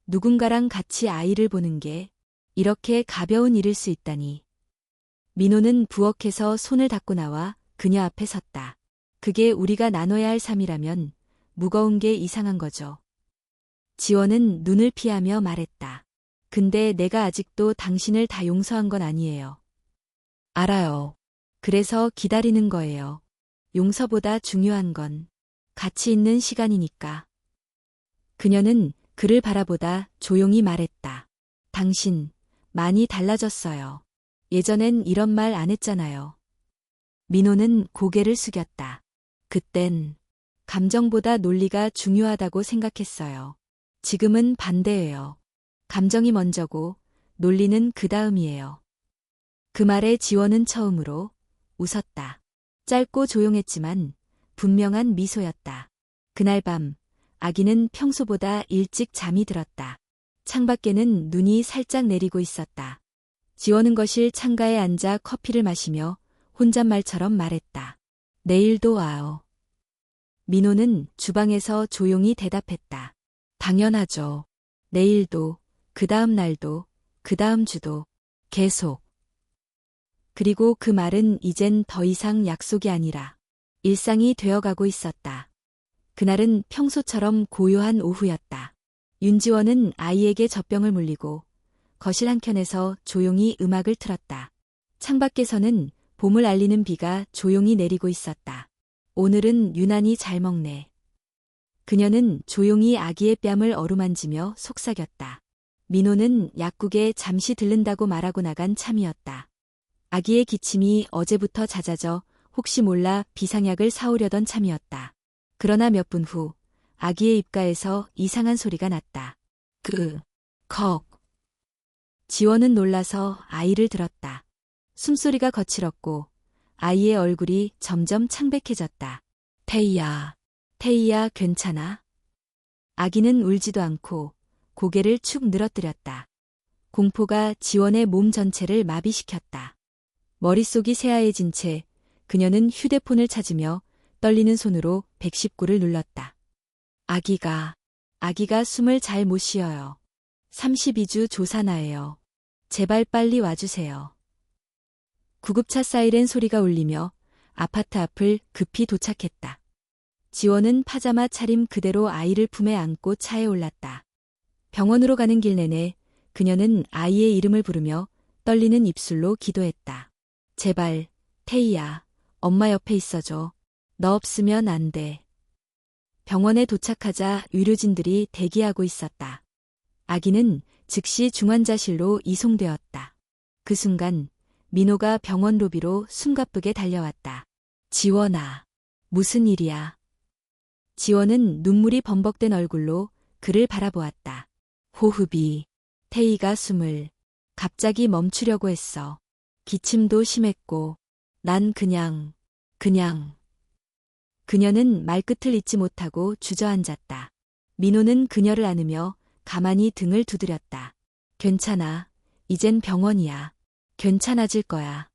누군가랑 같이 아이를 보는 게 이렇게 가벼운 일일 수 있다니. 민호는 부엌에서 손을 닦고 나와 그녀 앞에 섰다. 그게 우리가 나눠야 할 삶이라면 무거운 게 이상한 거죠. 지원은 눈을 피하며 말했다. 근데 내가 아직도 당신을 다 용서한 건 아니에요. 알아요. 그래서 기다리는 거예요. 용서보다 중요한 건 가치 있는 시간이니까. 그녀는 그를 바라보다 조용히 말했다. 당신, 많이 달라졌어요. 예전엔 이런 말 안 했잖아요. 민호는 고개를 숙였다. 그땐 감정보다 논리가 중요하다고 생각했어요. 지금은 반대예요. 감정이 먼저고 논리는 그 다음이에요. 그 말에 지원은 처음으로 웃었다. 짧고 조용했지만 분명한 미소였다. 그날 밤 아기는 평소보다 일찍 잠이 들었다. 창밖에는 눈이 살짝 내리고 있었다. 지원은 거실 창가에 앉아 커피를 마시며 혼잣말처럼 말했다. 내일도 와요. 민호는 주방에서 조용히 대답했다. 당연하죠. 내일도, 그 다음 날도, 그 다음 주도, 계속. 그리고 그 말은 이젠 더 이상 약속이 아니라 일상이 되어가고 있었다. 그날은 평소처럼 고요한 오후였다. 윤지원은 아이에게 젖병을 물리고 거실 한켠에서 조용히 음악을 틀었다. 창밖에서는 봄을 알리는 비가 조용히 내리고 있었다. 오늘은 유난히 잘 먹네. 그녀는 조용히 아기의 뺨을 어루만지며 속삭였다. 민호는 약국에 잠시 들른다고 말하고 나간 참이었다. 아기의 기침이 어제부터 잦아져 혹시 몰라 비상약을 사오려던 참이었다. 그러나 몇 분 후 아기의 입가에서 이상한 소리가 났다. 컥. 지원은 놀라서 아이를 들었다. 숨소리가 거칠었고 아이의 얼굴이 점점 창백해졌다. 태희야, 태희야 괜찮아? 아기는 울지도 않고 고개를 축 늘어뜨렸다. 공포가 지원의 몸 전체를 마비시켰다. 머릿속이 새하얘진 채 그녀는 휴대폰을 찾으며 떨리는 손으로 119를 눌렀다. 아기가 숨을 잘 못 쉬어요. 32주 조산아예요. 제발 빨리 와주세요. 구급차 사이렌 소리가 울리며 아파트 앞을 급히 도착했다. 지원은 파자마 차림 그대로 아이를 품에 안고 차에 올랐다. 병원으로 가는 길 내내 그녀는 아이의 이름을 부르며 떨리는 입술로 기도했다. 제발, 태희야, 엄마 옆에 있어줘. 너 없으면 안 돼. 병원에 도착하자 의료진들이 대기하고 있었다. 아기는 즉시 중환자실로 이송되었다. 그 순간 민호가 병원 로비로 숨가쁘게 달려왔다. 지원아, 무슨 일이야? 지원은 눈물이 범벅된 얼굴로 그를 바라보았다. 호흡이, 태희가 숨을 갑자기 멈추려고 했어. 기침도 심했고, 난 그냥. 그녀는 말끝을 잇지 못하고 주저앉았다. 민호는 그녀를 안으며 가만히 등을 두드렸다. 괜찮아. 이젠 병원이야. 괜찮아질 거야.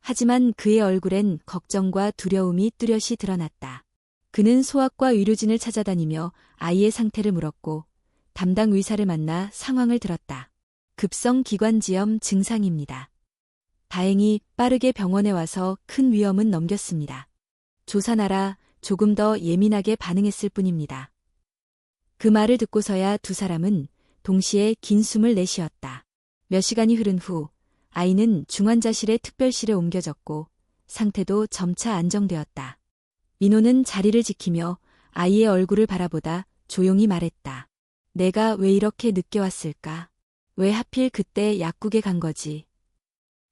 하지만 그의 얼굴엔 걱정과 두려움이 뚜렷이 드러났다. 그는 소아과 의료진을 찾아다니며 아이의 상태를 물었고 담당 의사를 만나 상황을 들었다. 급성 기관지염 증상입니다. 다행히 빠르게 병원에 와서 큰 위험은 넘겼습니다. 조산아라 조금 더 예민하게 반응했을 뿐입니다. 그 말을 듣고서야 두 사람은 동시에 긴 숨을 내쉬었다. 몇 시간이 흐른 후 아이는 중환자실의 특별실에 옮겨졌고 상태도 점차 안정되었다. 민호는 자리를 지키며 아이의 얼굴을 바라보다 조용히 말했다. 내가 왜 이렇게 늦게 왔을까? 왜 하필 그때 약국에 간 거지?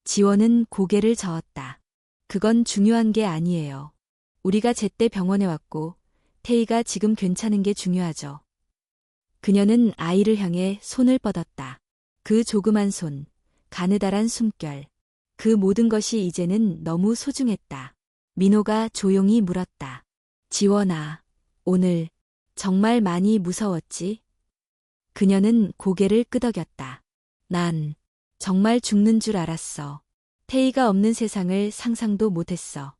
지원은 고개를 저었다. 그건 중요한 게 아니에요. 우리가 제때 병원에 왔고 태희가 지금 괜찮은 게 중요하죠. 그녀는 아이를 향해 손을 뻗었다. 그 조그만 손, 가느다란 숨결. 그 모든 것이 이제는 너무 소중했다. 민호가 조용히 물었다. 지원아, 오늘 정말 많이 무서웠지? 그녀는 고개를 끄덕였다. 난 정말 죽는 줄 알았어. 태희가 없는 세상을 상상도 못했어.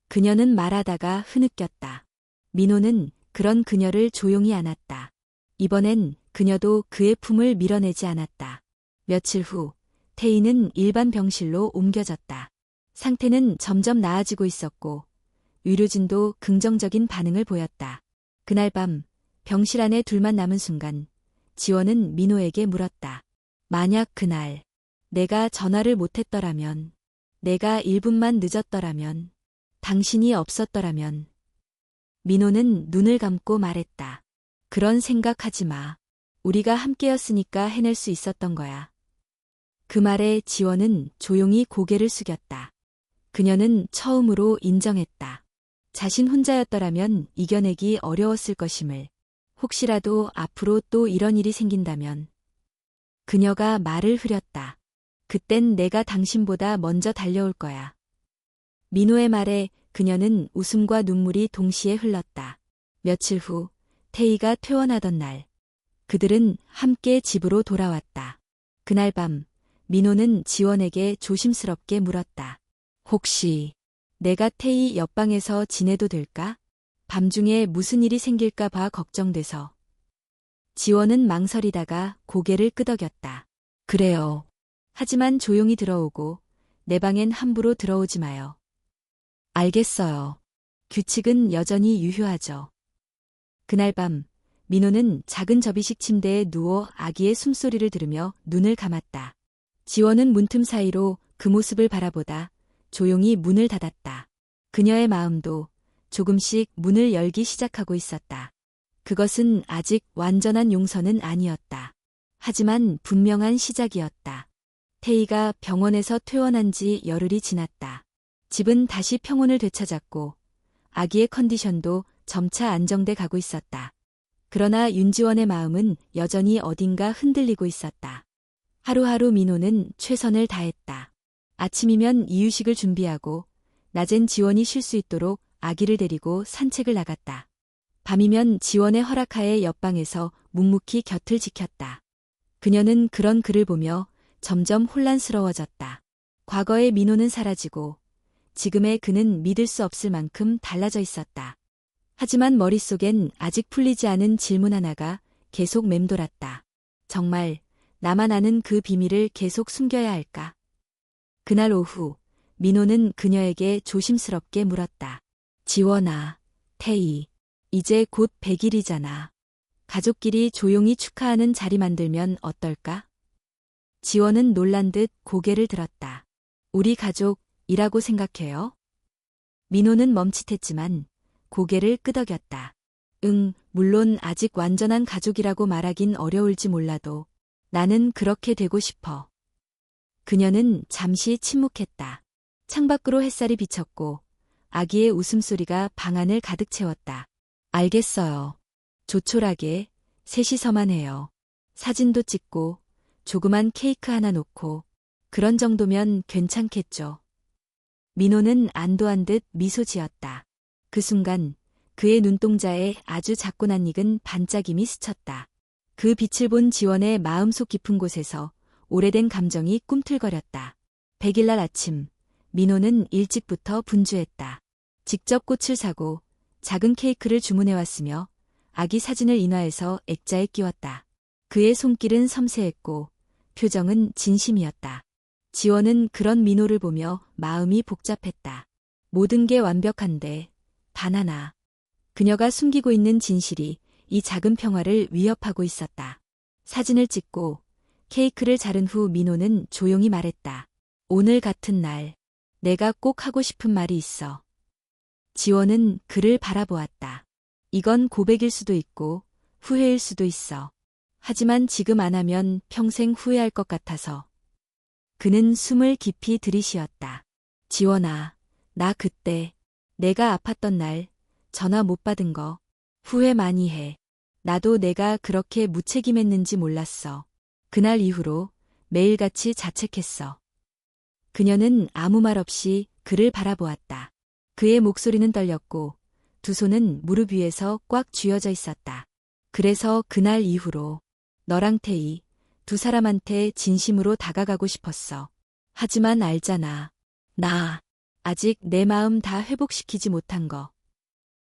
그녀는 말하다가 흐느꼈다. 민호는 그런 그녀를 조용히 안았다. 이번엔 그녀도 그의 품을 밀어내지 않았다. 며칠 후 태희는 일반 병실로 옮겨졌다. 상태는 점점 나아지고 있었고 의료진도 긍정적인 반응을 보였다. 그날 밤 병실 안에 둘만 남은 순간 지원은 민호에게 물었다. 만약 그날 내가 전화를 못했더라면, 내가 1분만 늦었더라면, 당신이 없었더라면. 민호는 눈을 감고 말했다. 그런 생각하지 마. 우리가 함께였으니까 해낼 수 있었던 거야. 그 말에 지원은 조용히 고개를 숙였다. 그녀는 처음으로 인정했다. 자신 혼자였더라면 이겨내기 어려웠을 것임을. 혹시라도 앞으로 또 이런 일이 생긴다면. 그녀가 말을 흐렸다. 그땐 내가 당신보다 먼저 달려올 거야. 민호의 말에 그녀는 웃음과 눈물이 동시에 흘렀다. 며칠 후 태희가 퇴원하던 날, 그들은 함께 집으로 돌아왔다. 그날 밤 민호는 지원에게 조심스럽게 물었다. 혹시 내가 태희 옆방에서 지내도 될까? 밤중에 무슨 일이 생길까 봐 걱정돼서. 지원은 망설이다가 고개를 끄덕였다. 그래요. 하지만 조용히 들어오고 내 방엔 함부로 들어오지 마요. 알겠어요. 규칙은 여전히 유효하죠. 그날 밤 민호는 작은 접이식 침대에 누워 아기의 숨소리를 들으며 눈을 감았다. 지원은 문틈 사이로 그 모습을 바라보다 조용히 문을 닫았다. 그녀의 마음도 조금씩 문을 열기 시작하고 있었다. 그것은 아직 완전한 용서는 아니었다. 하지만 분명한 시작이었다. 태희가 병원에서 퇴원한 지 열흘이 지났다. 집은 다시 평온을 되찾았고 아기의 컨디션도 점차 안정돼 가고 있었다. 그러나 윤지원의 마음은 여전히 어딘가 흔들리고 있었다. 하루하루 민호는 최선을 다했다. 아침이면 이유식을 준비하고 낮엔 지원이 쉴 수 있도록 아기를 데리고 산책을 나갔다. 밤이면 지원의 허락하에 옆방에서 묵묵히 곁을 지켰다. 그녀는 그런 그를 보며 점점 혼란스러워졌다. 과거의 민호는 사라지고 지금의 그는 믿을 수 없을 만큼 달라져 있었다. 하지만 머릿속엔 아직 풀리지 않은 질문 하나가 계속 맴돌았다. 정말 나만 아는 그 비밀을 계속 숨겨야 할까? 그날 오후 민호는 그녀에게 조심스럽게 물었다. 지원아, 태희, 이제 곧 100일이잖아. 가족끼리 조용히 축하하는 자리 만들면 어떨까? 지원은 놀란 듯 고개를 들었다. 우리 가족이라고 생각해요? 민호는 멈칫했지만 고개를 끄덕였다. 응, 물론 아직 완전한 가족이라고 말하긴 어려울지 몰라도 나는 그렇게 되고 싶어. 그녀는 잠시 침묵했다. 창밖으로 햇살이 비쳤고 아기의 웃음소리가 방 안을 가득 채웠다. 알겠어요. 조촐하게 셋이서만 해요. 사진도 찍고 조그만 케이크 하나 놓고 그런 정도면 괜찮겠죠. 민호는 안도한 듯 미소 지었다. 그 순간 그의 눈동자에 아주 작고 낯익은 반짝임이 스쳤다. 그 빛을 본 지원의 마음속 깊은 곳에서 오래된 감정이 꿈틀거렸다. 100일날 아침, 민호는 일찍부터 분주했다. 직접 꽃을 사고 작은 케이크를 주문해왔으며 아기 사진을 인화해서 액자에 끼웠다. 그의 손길은 섬세했고 표정은 진심이었다. 지원은 그런 민호를 보며 마음이 복잡했다. 모든 게 완벽한데 단 하나. 그녀가 숨기고 있는 진실이 이 작은 평화를 위협하고 있었다. 사진을 찍고 케이크를 자른 후 민호는 조용히 말했다. 오늘 같은 날 내가 꼭 하고 싶은 말이 있어. 지원은 그를 바라보았다. 이건 고백일 수도 있고 후회일 수도 있어. 하지만 지금 안 하면 평생 후회할 것 같아서. 그는 숨을 깊이 들이쉬었다. 지원아, 나 그때 내가 아팠던 날 전화 못 받은 거 후회 많이 해. 나도 내가 그렇게 무책임했는지 몰랐어. 그날 이후로 매일같이 자책했어. 그녀는 아무 말 없이 그를 바라보았다. 그의 목소리는 떨렸고 두 손은 무릎 위에서 꽉 쥐어져 있었다. 그래서 그날 이후로 너랑 태희 두 사람한테 진심으로 다가가고 싶었어. 하지만 알잖아. 나 아직 내 마음 다 회복시키지 못한 거.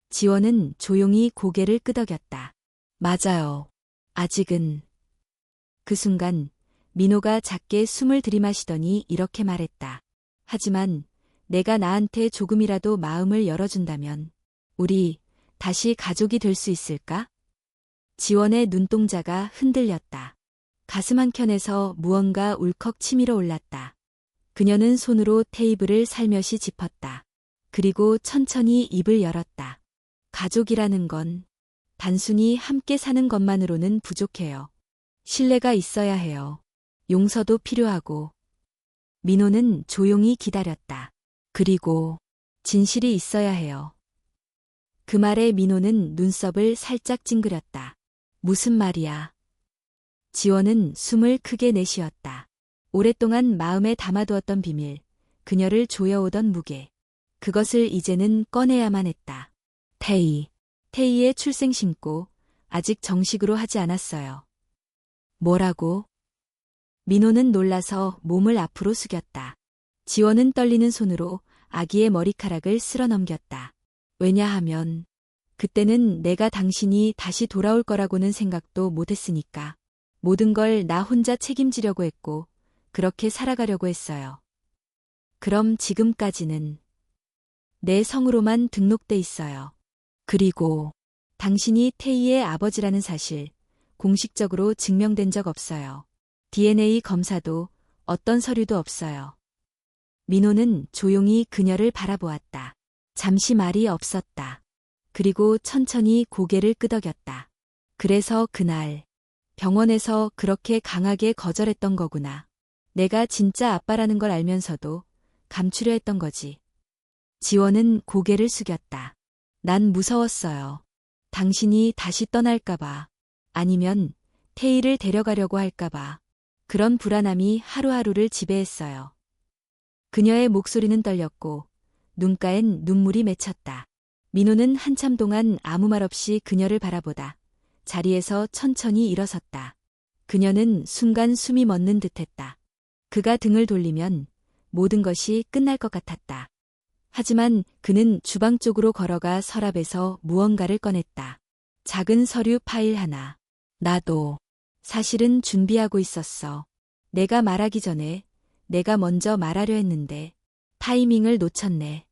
지원은 조용히 고개를 끄덕였다. 맞아요. 아직은. 그 순간 민호가 작게 숨을 들이마시더니 이렇게 말했다. 하지만 내가 나한테 조금이라도 마음을 열어준다면 우리 다시 가족이 될 수 있을까? 지원의 눈동자가 흔들렸다. 가슴 한켠에서 무언가 울컥 치밀어 올랐다. 그녀는 손으로 테이블을 살며시 짚었다. 그리고 천천히 입을 열었다. 가족이라는 건 단순히 함께 사는 것만으로는 부족해요. 신뢰가 있어야 해요. 용서도 필요하고. 민호는 조용히 기다렸다. 그리고 진실이 있어야 해요. 그 말에 민호는 눈썹을 살짝 찡그렸다. 무슨 말이야? 지원은 숨을 크게 내쉬었다. 오랫동안 마음에 담아두었던 비밀, 그녀를 조여오던 무게. 그것을 이제는 꺼내야만 했다. 태희의 출생 신고 아직 정식으로 하지 않았어요. 뭐라고? 민호는 놀라서 몸을 앞으로 숙였다. 지원은 떨리는 손으로 아기의 머리카락을 쓸어 넘겼다. 왜냐하면 그때는 내가 당신이 다시 돌아올 거라고는 생각도 못했으니까. 모든 걸 나 혼자 책임지려고 했고 그렇게 살아가려고 했어요. 그럼 지금까지는 내 성으로만 등록돼 있어요. 그리고 당신이 태희의 아버지라는 사실 공식적으로 증명된 적 없어요. DNA 검사도 어떤 서류도 없어요. 민호는 조용히 그녀를 바라보았다. 잠시 말이 없었다. 그리고 천천히 고개를 끄덕였다. 그래서 그날 병원에서 그렇게 강하게 거절했던 거구나. 내가 진짜 아빠라는 걸 알면서도 감추려 했던 거지. 지원은 고개를 숙였다. 난 무서웠어요. 당신이 다시 떠날까봐, 아니면 태희를 데려가려고 할까봐. 그런 불안함이 하루하루를 지배했어요. 그녀의 목소리는 떨렸고 눈가엔 눈물이 맺혔다. 민호는 한참 동안 아무 말 없이 그녀를 바라보다 자리에서 천천히 일어섰다. 그녀는 순간 숨이 멎는 듯했다. 그가 등을 돌리면 모든 것이 끝날 것 같았다. 하지만 그는 주방 쪽으로 걸어가 서랍에서 무언가를 꺼냈다. 작은 서류 파일 하나. 나도 사실은 준비하고 있었어. 내가 말하기 전에 내가 먼저 말하려 했는데 타이밍을 놓쳤네.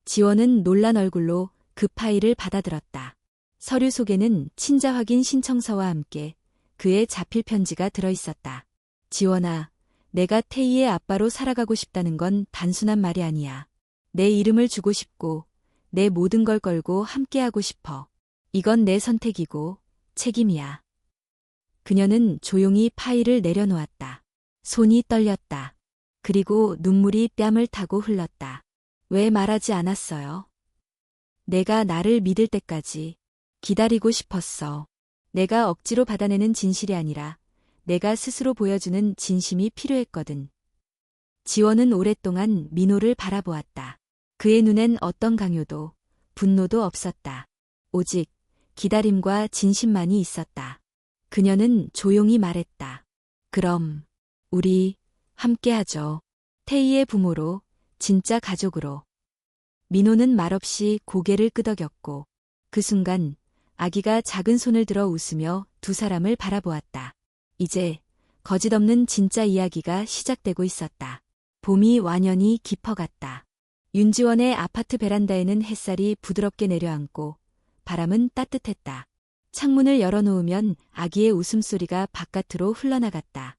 지원은 놀란 얼굴로 그 파일을 받아들었다. 서류 속에는 친자 확인 신청서와 함께 그의 자필 편지가 들어있었다. 지원아, 내가 태희의 아빠로 살아가고 싶다는 건 단순한 말이 아니야. 내 이름을 주고 싶고 내 모든 걸 걸고 함께하고 싶어. 이건 내 선택이고 책임이야. 그녀는 조용히 파일을 내려놓았다. 손이 떨렸다. 그리고 눈물이 뺨을 타고 흘렀다. 왜 말하지 않았어요? 내가 나를 믿을 때까지 기다리고 싶었어. 내가 억지로 받아내는 진실이 아니라 내가 스스로 보여주는 진심이 필요했거든. 지원은 오랫동안 민호를 바라보았다. 그의 눈엔 어떤 강요도 분노도 없었다. 오직 기다림과 진심만이 있었다. 그녀는 조용히 말했다. 그럼 우리 함께하죠. 태희의 부모로, 진짜 가족으로. 민호는 말없이 고개를 끄덕였고 그 순간 아기가 작은 손을 들어 웃으며 두 사람을 바라보았다. 이제 거짓 없는 진짜 이야기가 시작되고 있었다. 봄이 완연히 깊어갔다. 윤지원의 아파트 베란다에는 햇살이 부드럽게 내려앉고 바람은 따뜻했다. 창문을 열어놓으면 아기의 웃음소리가 바깥으로 흘러나갔다.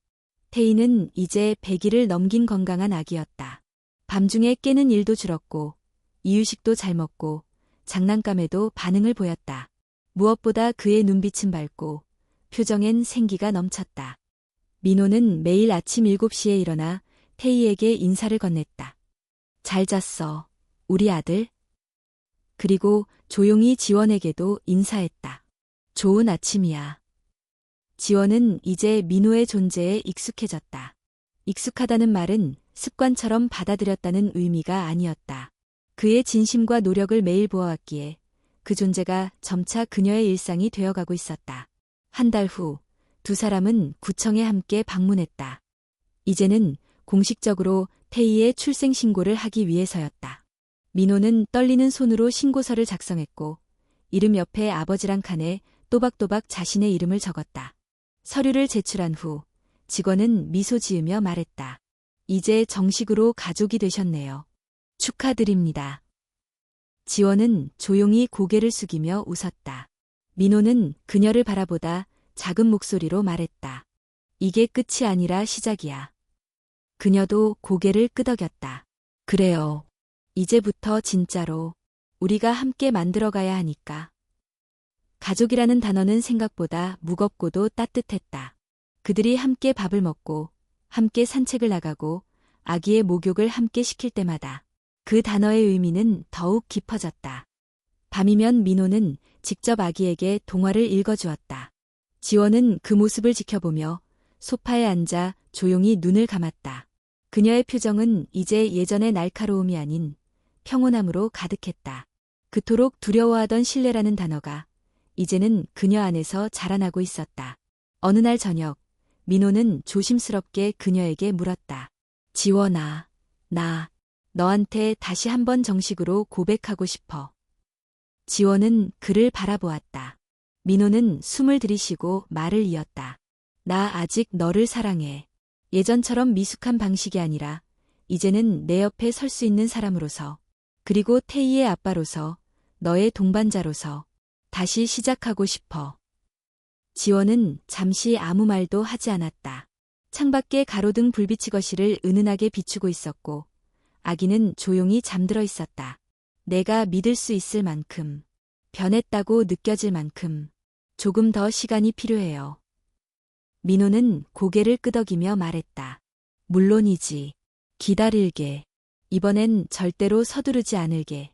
태희는 이제 100일을 넘긴 건강한 아기였다. 밤중에 깨는 일도 줄었고 이유식도 잘 먹고 장난감에도 반응을 보였다. 무엇보다 그의 눈빛은 밝고 표정엔 생기가 넘쳤다. 민호는 매일 아침 7시에 일어나 태희에게 인사를 건넸다. 잘 잤어, 우리 아들? 그리고 조용히 지원에게도 인사했다. 좋은 아침이야. 지원은 이제 민호의 존재에 익숙해졌다. 익숙하다는 말은 습관처럼 받아들였다는 의미가 아니었다. 그의 진심과 노력을 매일 보아왔기에 그 존재가 점차 그녀의 일상이 되어가고 있었다. 한 달 후, 두 사람은 구청에 함께 방문했다. 이제는 공식적으로 태희의 출생 신고를 하기 위해서였다. 민호는 떨리는 손으로 신고서를 작성했고 이름 옆에 아버지랑 칸에 또박또박 자신의 이름을 적었다. 서류를 제출한 후 직원은 미소 지으며 말했다. 이제 정식으로 가족이 되셨네요. 축하드립니다. 지원은 조용히 고개를 숙이며 웃었다. 민호는 그녀를 바라보다 작은 목소리로 말했다. 이게 끝이 아니라 시작이야. 그녀도 고개를 끄덕였다. 그래요. 이제부터 진짜로 우리가 함께 만들어가야 하니까. 가족이라는 단어는 생각보다 무겁고도 따뜻했다. 그들이 함께 밥을 먹고 함께 산책을 나가고 아기의 목욕을 함께 시킬 때마다 그 단어의 의미는 더욱 깊어졌다. 밤이면 민호는 직접 아기에게 동화를 읽어주었다. 지원은 그 모습을 지켜보며 소파에 앉아 조용히 눈을 감았다. 그녀의 표정은 이제 예전의 날카로움이 아닌 평온함으로 가득했다. 그토록 두려워하던 신뢰라는 단어가 이제는 그녀 안에서 자라나고 있었다. 어느 날 저녁, 민호는 조심스럽게 그녀에게 물었다. 지원아, 나 너한테 다시 한번 정식으로 고백하고 싶어. 지원은 그를 바라보았다. 민호는 숨을 들이쉬고 말을 이었다. 나 아직 너를 사랑해. 예전처럼 미숙한 방식이 아니라 이제는 내 옆에 설 수 있는 사람으로서, 그리고 태희의 아빠로서, 너의 동반자로서 다시 시작하고 싶어. 지원은 잠시 아무 말도 하지 않았다. 창밖에 가로등 불빛이 거실을 은은하게 비추고 있었고 아기는 조용히 잠들어 있었다. 내가 믿을 수 있을 만큼, 변했다고 느껴질 만큼 조금 더 시간이 필요해요. 민호는 고개를 끄덕이며 말했다. 물론이지. 기다릴게. 이번엔 절대로 서두르지 않을게.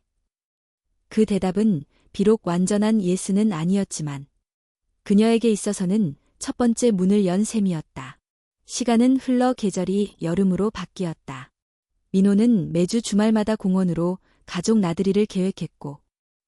그 대답은 비록 완전한 예스는 아니었지만 그녀에게 있어서는 첫 번째 문을 연 셈이었다. 시간은 흘러 계절이 여름으로 바뀌었다. 민호는 매주 주말마다 공원으로 가족 나들이를 계획했고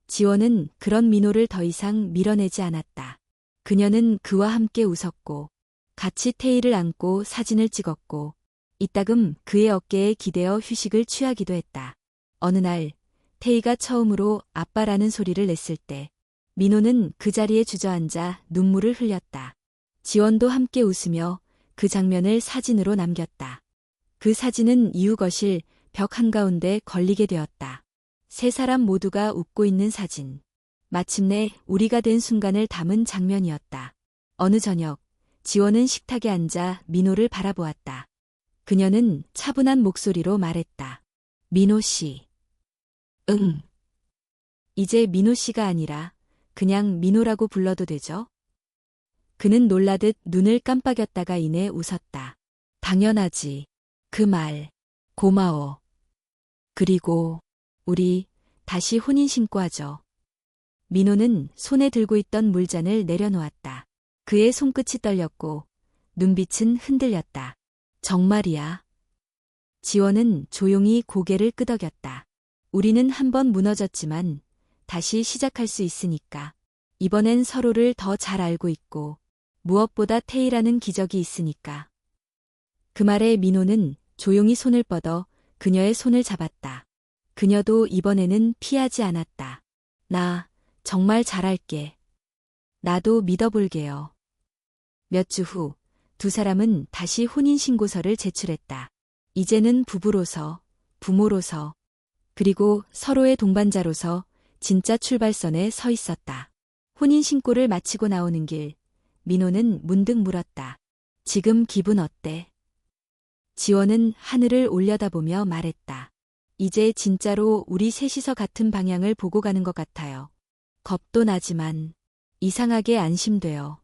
지원은 그런 민호를 더 이상 밀어내지 않았다. 그녀는 그와 함께 웃었고 같이 태희를 안고 사진을 찍었고 이따금 그의 어깨에 기대어 휴식을 취하기도 했다. 어느 날 태희가 처음으로 아빠라는 소리를 냈을 때 민호는 그 자리에 주저앉아 눈물을 흘렸다. 지원도 함께 웃으며 그 장면을 사진으로 남겼다. 그 사진은 이후 거실 벽 한가운데 걸리게 되었다. 세 사람 모두가 웃고 있는 사진. 마침내 우리가 된 순간을 담은 장면이었다. 어느 저녁, 지원은 식탁에 앉아 민호를 바라보았다. 그녀는 차분한 목소리로 말했다. 민호 씨. 응. 이제 민호 씨가 아니라 그냥 민호라고 불러도 되죠? 그는 놀라듯 눈을 깜빡였다가 이내 웃었다. 당연하지. 그 말. 고마워. 그리고 우리 다시 혼인신고하죠. 민호는 손에 들고 있던 물잔을 내려놓았다. 그의 손끝이 떨렸고 눈빛은 흔들렸다. 정말이야. 지원은 조용히 고개를 끄덕였다. 우리는 한번 무너졌지만 다시 시작할 수 있으니까. 이번엔 서로를 더 잘 알고 있고 무엇보다 태희라는 기적이 있으니까. 그 말에 민호는 조용히 손을 뻗어 그녀의 손을 잡았다. 그녀도 이번에는 피하지 않았다. 나 정말 잘할게. 나도 믿어볼게요. 몇 주 후, 두 사람은 다시 혼인신고서를 제출했다. 이제는 부부로서, 부모로서, 그리고 서로의 동반자로서 진짜 출발선에 서 있었다. 혼인신고를 마치고 나오는 길, 민호는 문득 물었다. 지금 기분 어때? 지원은 하늘을 올려다보며 말했다. 이제 진짜로 우리 셋이서 같은 방향을 보고 가는 것 같아요. 겁도 나지만 이상하게 안심돼요.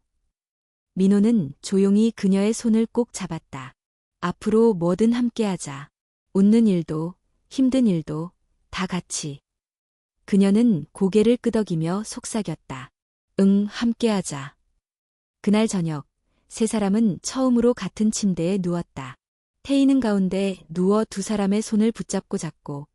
민호는 조용히 그녀의 손을 꼭 잡았다. 앞으로 뭐든 함께하자. 웃는 일도 힘든 일도 다 같이. 그녀는 고개를 끄덕이며 속삭였다. 응, 함께하자. 그날 저녁, 세 사람은 처음으로 같은 침대에 누웠다. 태희는 가운데 누워 두 사람의 손을 붙잡고 잤고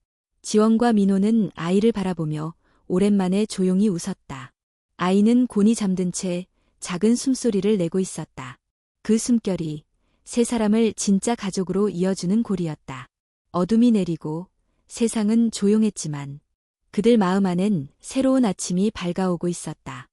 지원과 민호는 아이를 바라보며 오랜만에 조용히 웃었다. 아이는 곤히 잠든 채 작은 숨소리를 내고 있었다. 그 숨결이 세 사람을 진짜 가족으로 이어주는 고리였다. 어둠이 내리고 세상은 조용했지만 그들 마음 안엔 새로운 아침이 밝아오고 있었다.